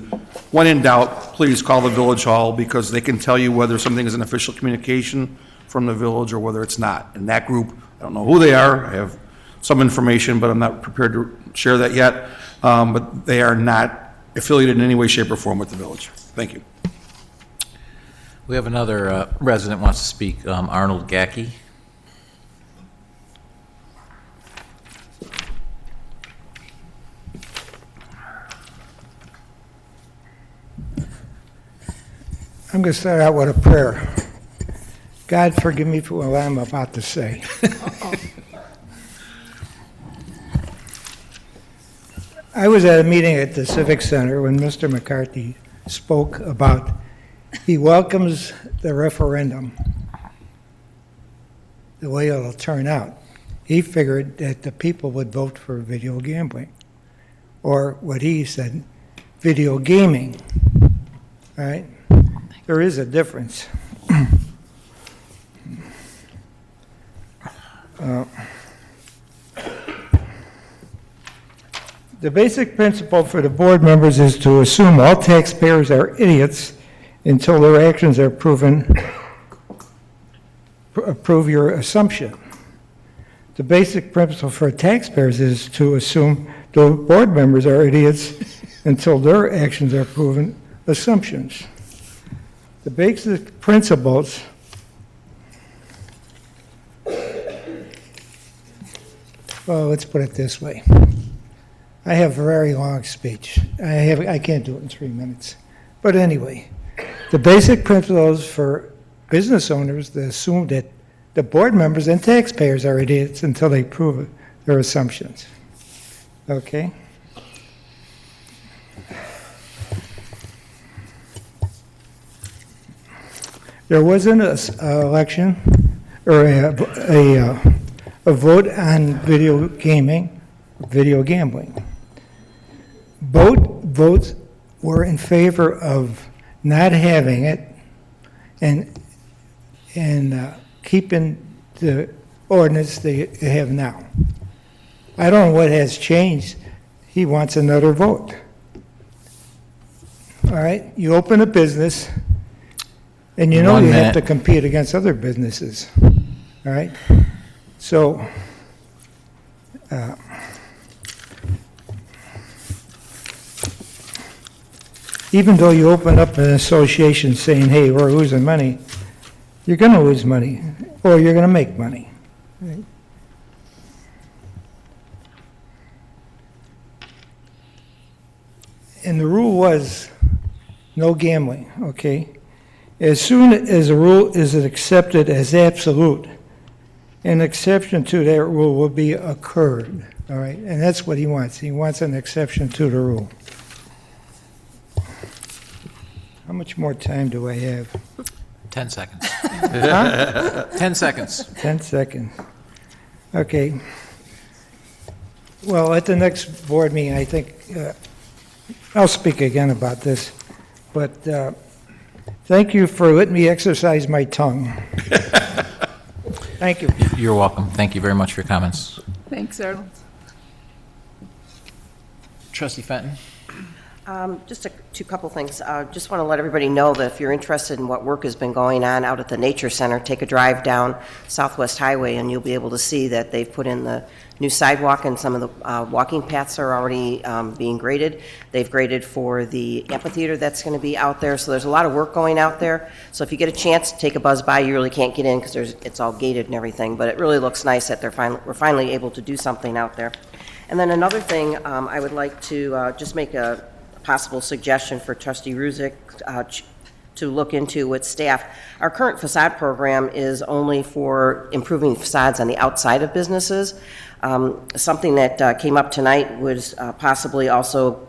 When in doubt, please call the village hall, because they can tell you whether something is an official communication from the village or whether it's not. And that group, I don't know who they are. I have some information, but I'm not prepared to share that yet. But they are not affiliated in any way, shape, or form with the village. Thank you. We have another resident wants to speak, Arnold Gackey. I'm going to start out with a prayer. God, forgive me for what I'm about to say. I was at a meeting at the Civic Center when Mr. McCarthy spoke about he welcomes the referendum, the way it'll turn out. He figured that the people would vote for video gambling, or what he said, video gaming, all right? There is a difference. The basic principle for the board members is to assume all taxpayers are idiots until their actions are proven, prove your assumption. The basic principle for taxpayers is to assume the board members are idiots until their actions are proven assumptions. The basic principles well, let's put it this way. I have a very long speech. I can't do it in 3 minutes. But anyway, the basic principles for business owners to assume that the board members and taxpayers are idiots until they prove their assumptions. Okay? There wasn't an election or a vote on video gaming, video gambling. Both votes were in favor of not having it and keeping the ordinance they have now. I don't know what has changed. He wants another vote. All right, you open a business, and you know you have to compete against other businesses. All right, so even though you open up an association saying, hey, we're losing money, you're going to lose money, or you're going to make money. Right? And the rule was no gambling, okay? As soon as a rule is accepted as absolute, an exception to that rule will be occurred. All right, and that's what he wants. He wants an exception to the rule. How much more time do I have? 10 seconds. Huh? 10 seconds. 10 seconds. Okay. Well, at the next board meeting, I think, I'll speak again about this, but thank you for letting me exercise my tongue. Thank you. You're welcome. Thank you very much for your comments. Thanks, Arnold. Trustee Fenton? Just two couple things. Just want to let everybody know that if you're interested in what work has been going on out at the Nature Center, take a drive down Southwest Highway and you'll be able to see that they've put in the new sidewalk and some of the walking paths are already being graded. They've graded for the amphitheater that's going to be out there, so there's a lot of work going out there. So if you get a chance to take a buzz by, you really can't get in because it's all gated and everything, but it really looks nice that we're finally able to do something out there. And then another thing, I would like to just make a possible suggestion for Trustee Ruzick to look into with staff. Our current facade program is only for improving facades on the outside of businesses. Something that came up tonight was possibly also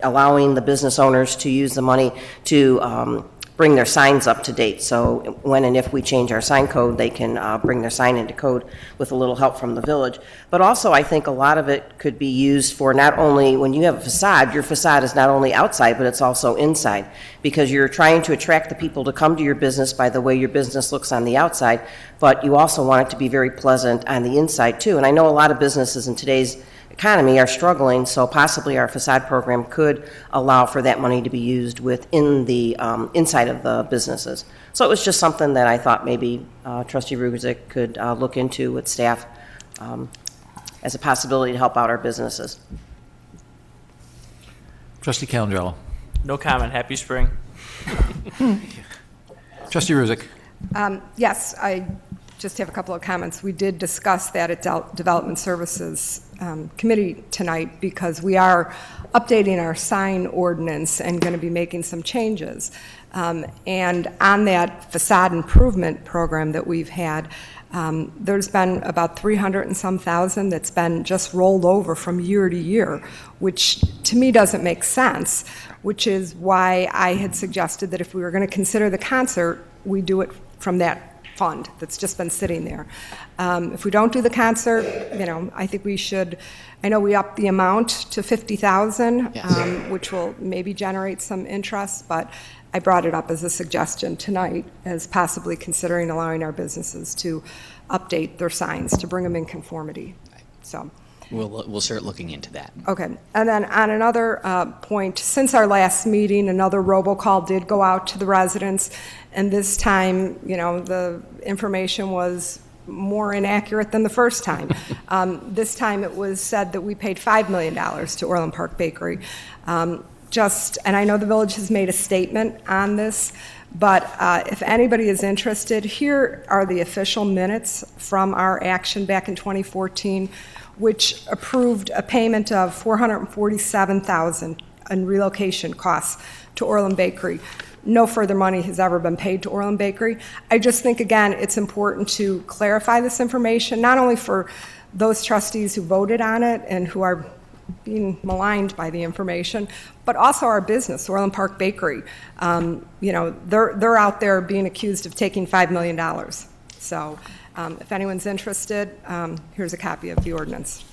allowing the business owners to use the money to bring their signs up to date. So when and if we change our sign code, they can bring their sign into code with a little help from the village. But also, I think a lot of it could be used for not only, when you have a facade, your facade is not only outside, but it's also inside, because you're trying to attract the people to come to your business by the way your business looks on the outside, but you also want it to be very pleasant on the inside too. And I know a lot of businesses in today's economy are struggling, so possibly our facade program could allow for that money to be used within the inside of the businesses. So it was just something that I thought maybe Trustee Ruzick could look into with staff as a possibility to help out our businesses. Trustee Calandrello? No comment. Happy spring. Trustee Ruzick? Yes, I just have a couple of comments. We did discuss that at Development Services Committee tonight because we are updating our sign ordinance and going to be making some changes. And on that facade improvement program that we've had, there's been about 300 and some thousand that's been just rolled over from year to year, which to me doesn't make sense, which is why I had suggested that if we were going to consider the concert, we do it from that fund that's just been sitting there. If we don't do the concert, I think we should, I know we upped the amount to $50,000, which will maybe generate some interest, but I brought it up as a suggestion tonight as possibly considering allowing our businesses to update their signs to bring them in conformity. So. We'll start looking into that. Okay, and then on another point, since our last meeting, another robocall did go out to the residents, and this time, the information was more inaccurate than the first time. This time it was said that we paid $5 million to Orland Park Bakery. And I know the village has made a statement on this, but if anybody is interested, here are the official minutes from our action back in 2014, which approved a payment of $447,000 in relocation costs to Orland Bakery. No further money has ever been paid to Orland Bakery. I just think, again, it's important to clarify this information, not only for those trustees who voted on it and who are being maligned by the information, but also our business, Orland Park Bakery. They're out there being accused of taking $5 million. So if anyone's interested, here's a copy of the ordinance.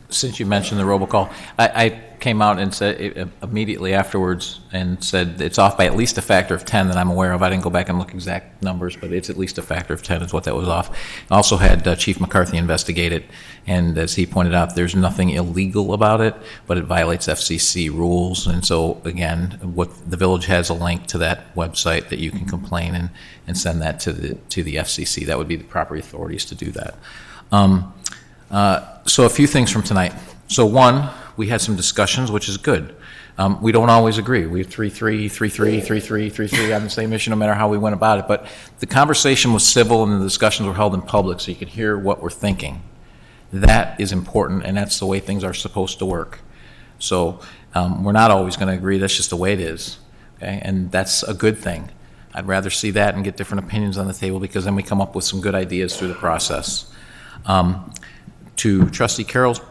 Since you mentioned the robocall, I came out and said immediately afterwards and said it's off by at least a factor of 10 that I'm aware of. I didn't go back and look exact numbers, but it's at least a factor of 10 is what that was off. I also had Chief McCarthy investigate it, and as he pointed out, there's nothing illegal about it, but it violates FCC rules. And so, again, what the village has a link to that website that you can complain and send that to the FCC. That would be the proper authorities to do that. So a few things from tonight. So one, we had some discussions, which is good. We don't always agree. We have 3-3, 3-3, 3-3, 3-3 on the same issue, no matter how we went about it. But the conversation was civil and the discussions were held in public so you could hear what we're thinking. That is important, and that's the way things are supposed to work. So we're not always going to agree. That's just the way it is. Okay? And that's a good thing. I'd rather see that and get different opinions on the table because then we come up with some good ideas through the process. To Trustee Carroll's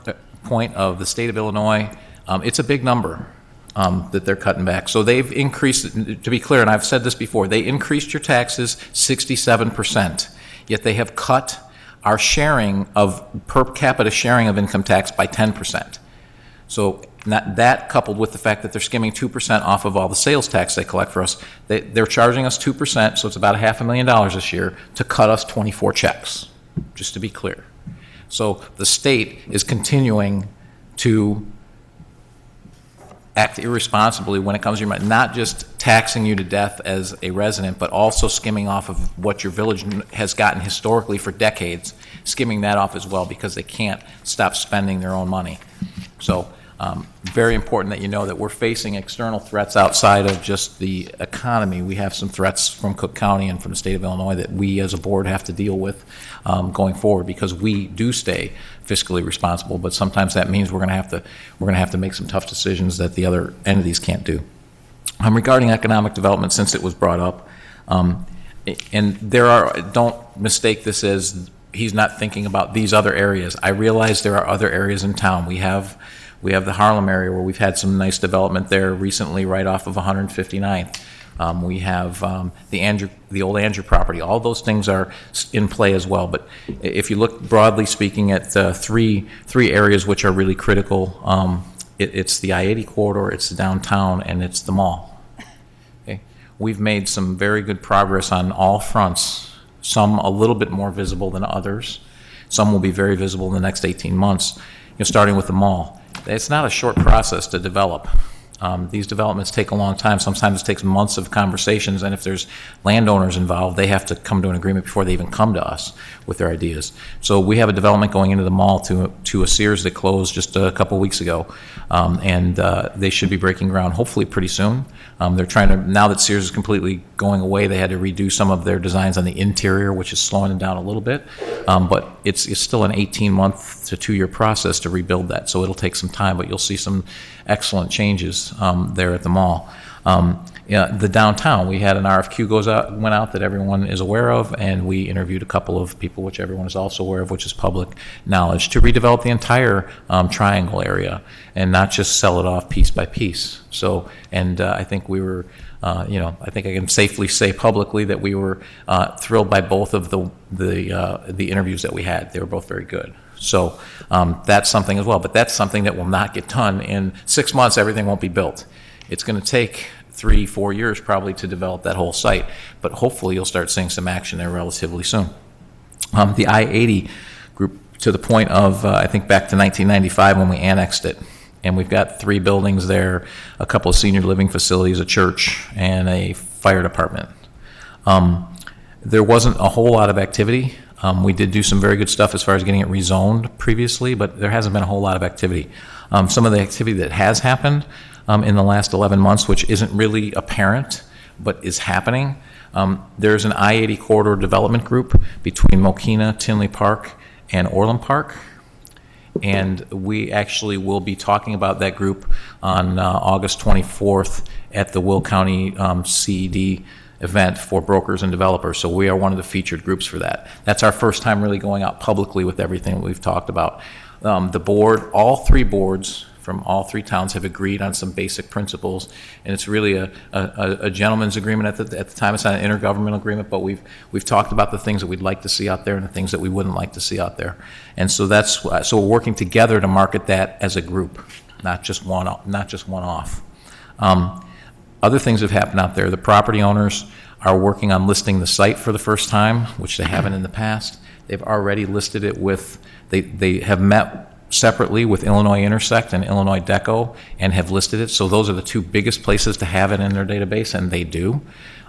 point of the state of Illinois, it's a big number that they're cutting back. So they've increased, to be clear, and I've said this before, they increased your taxes 67%, yet they have cut our sharing of per capita sharing of income tax by 10%. So that coupled with the fact that they're skimming 2% off of all the sales tax they collect for us, they're charging us 2%, so it's about $500,000 this year, to cut us 24 checks, just to be clear. So the state is continuing to act irresponsibly when it comes to your money, not just taxing you to death as a resident, but also skimming off of what your village has gotten historically for decades, skimming that off as well because they can't stop spending their own money. So very important that you know that we're facing external threats outside of just the economy. We have some threats from Cook County and from the state of Illinois that we as a board have to deal with going forward because we do stay fiscally responsible, but sometimes that means we're going to have to make some tough decisions that the other entities can't do. Regarding economic development, since it was brought up, and don't mistake this as he's not thinking about these other areas. I realize there are other areas in town. We have the Harlem area where we've had some nice development there recently right off of 159th. We have the old Andrew property. All those things are in play as well. But if you look broadly speaking at three areas which are really critical, it's the I-80 corridor, it's the downtown, and it's the mall. Okay? We've made some very good progress on all fronts, some a little bit more visible than others. Some will be very visible in the next 18 months, starting with the mall. It's not a short process to develop. These developments take a long time. Sometimes it takes months of conversations, and if there's landowners involved, they have to come to an agreement before they even come to us with their ideas. So we have a development going into the mall to a Sears that closed just a couple weeks ago, and they should be breaking ground hopefully pretty soon. They're trying to, now that Sears is completely going away, they had to redo some of their designs on the interior, which is slowing them down a little bit, but it's still an 18-month to 2-year process to rebuild that, so it'll take some time, but you'll see some excellent changes there at the mall. The downtown, we had an RFQ went out that everyone is aware of, and we interviewed a couple of people, which everyone is also aware of, which is public knowledge, to redevelop the entire triangle area and not just sell it off piece by piece. So, and I think we were, I think I can safely say publicly that we were thrilled by both of the interviews that we had. They were both very good. So that's something as well, but that's something that will not get done in 6 months. Everything won't be built. It's going to take 3-4 years probably to develop that whole site, but hopefully you'll start seeing some action there relatively soon. The I-80 group, to the point of I think back to 1995 when we annexed it, and we've got 3 buildings there, a couple of senior living facilities, a church, and a fire department. There wasn't a whole lot of activity. We did do some very good stuff as far as getting it rezoned previously, but there hasn't been a whole lot of activity. Some of the activity that has happened in the last 11 months, which isn't really apparent, but is happening, there's an I-80 corridor development group between Mokina, Tinley Park, and Orland Park. And we actually will be talking about that group on August 24th at the Will County CED event for brokers and developers. So we are one of the featured groups for that. That's our first time really going out publicly with everything that we've talked about. The board, all 3 boards from all 3 towns have agreed on some basic principles, and it's really a gentleman's agreement at the time. It's not an intergovernmental agreement, but we've talked about the things that we'd like to see out there and the things that we wouldn't like to see out there. And so so we're working together to market that as a group, not just one off. Other things have happened out there. The property owners are working on listing the site for the first time, which they haven't in the past. They've already listed it with, they have met separately with Illinois Intersect and Illinois Deco and have listed it. So those are the 2 biggest places to have it in their database, and they do.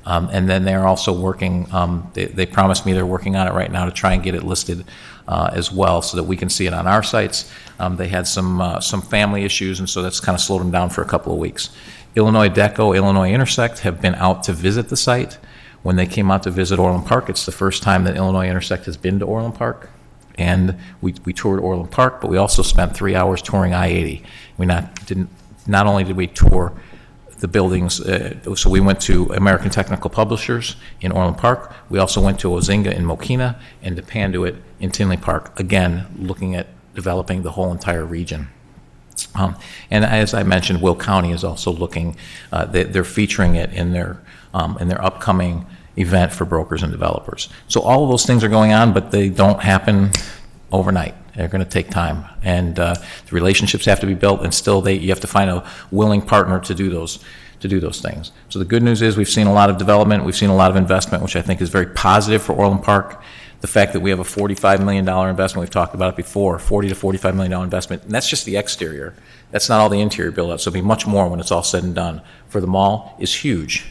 And then they're also working, they promised me they're working on it right now to try and get it listed as well so that we can see it on our sites. They had some family issues, and so that's kind of slowed them down for a couple of weeks. Illinois Deco, Illinois Intersect have been out to visit the site. When they came out to visit Orland Park, it's the first time that Illinois Intersect has been to Orland Park. And we toured Orland Park, but we also spent 3 hours touring I-80. Not only did we tour the buildings. So we went to American Technical Publishers in Orland Park. We also went to Ozinga in Mokina and to Panduit in Tinley Park, again, looking at developing the whole entire region. And as I mentioned, Will County is also looking, they're featuring it in their upcoming event for brokers and developers. So all of those things are going on, but they don't happen overnight. They're going to take time, and the relationships have to be built, and still you have to find a willing partner to do those things. So the good news is we've seen a lot of development, we've seen a lot of investment, which I think is very positive for Orland Park. The fact that we have a $45 million investment, we've talked about it before, $40 to $45 million investment, and that's just the exterior. That's not all the interior build-out, so it'll be much more when it's all said and done. For the mall is huge.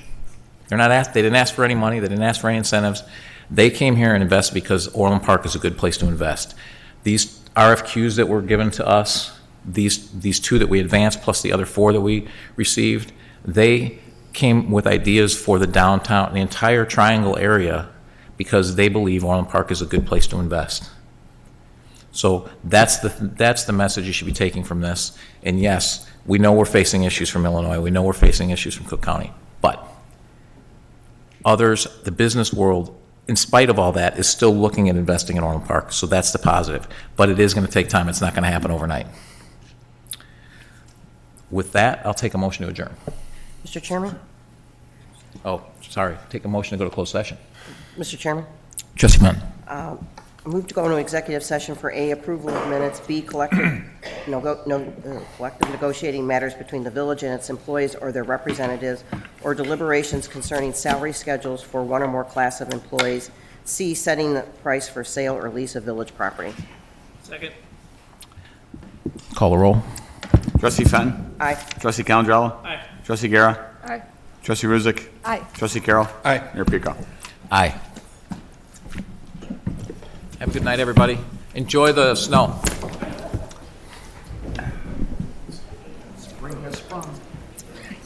They didn't ask for any money, they didn't ask for any incentives. They came here and invested because Orland Park is a good place to invest. These RFQs that were given to us, these two that we advanced plus the other 4 that we received, they came with ideas for the downtown, the entire triangle area, because they believe Orland Park is a good place to invest. So that's the message you should be taking from this. And yes, we know we're facing issues from Illinois, we know we're facing issues from Cook County, but others, the business world, in spite of all that, is still looking at investing in Orland Park, so that's the positive. But it is going to take time, it's not going to happen overnight. With that, I'll take a motion to adjourn. Mr. Chairman? Oh, sorry, take a motion to go to closed session. Mr. Chairman? Trustee Munn. Move to go into executive session for A, approval of minutes, B, collective negotiating matters between the village and its employees or their representatives, or deliberations concerning salary schedules for one or more class of employees, C, setting the price for sale or lease of village property. Second. Call the roll. Trustee Fenton? Aye. Trustee Calandrello? Aye. Trustee Guerra? Aye. Trustee Ruzick? Aye. Trustee Carroll? Aye. Mayor Pico? Aye. Have a good night, everybody. Enjoy the snow.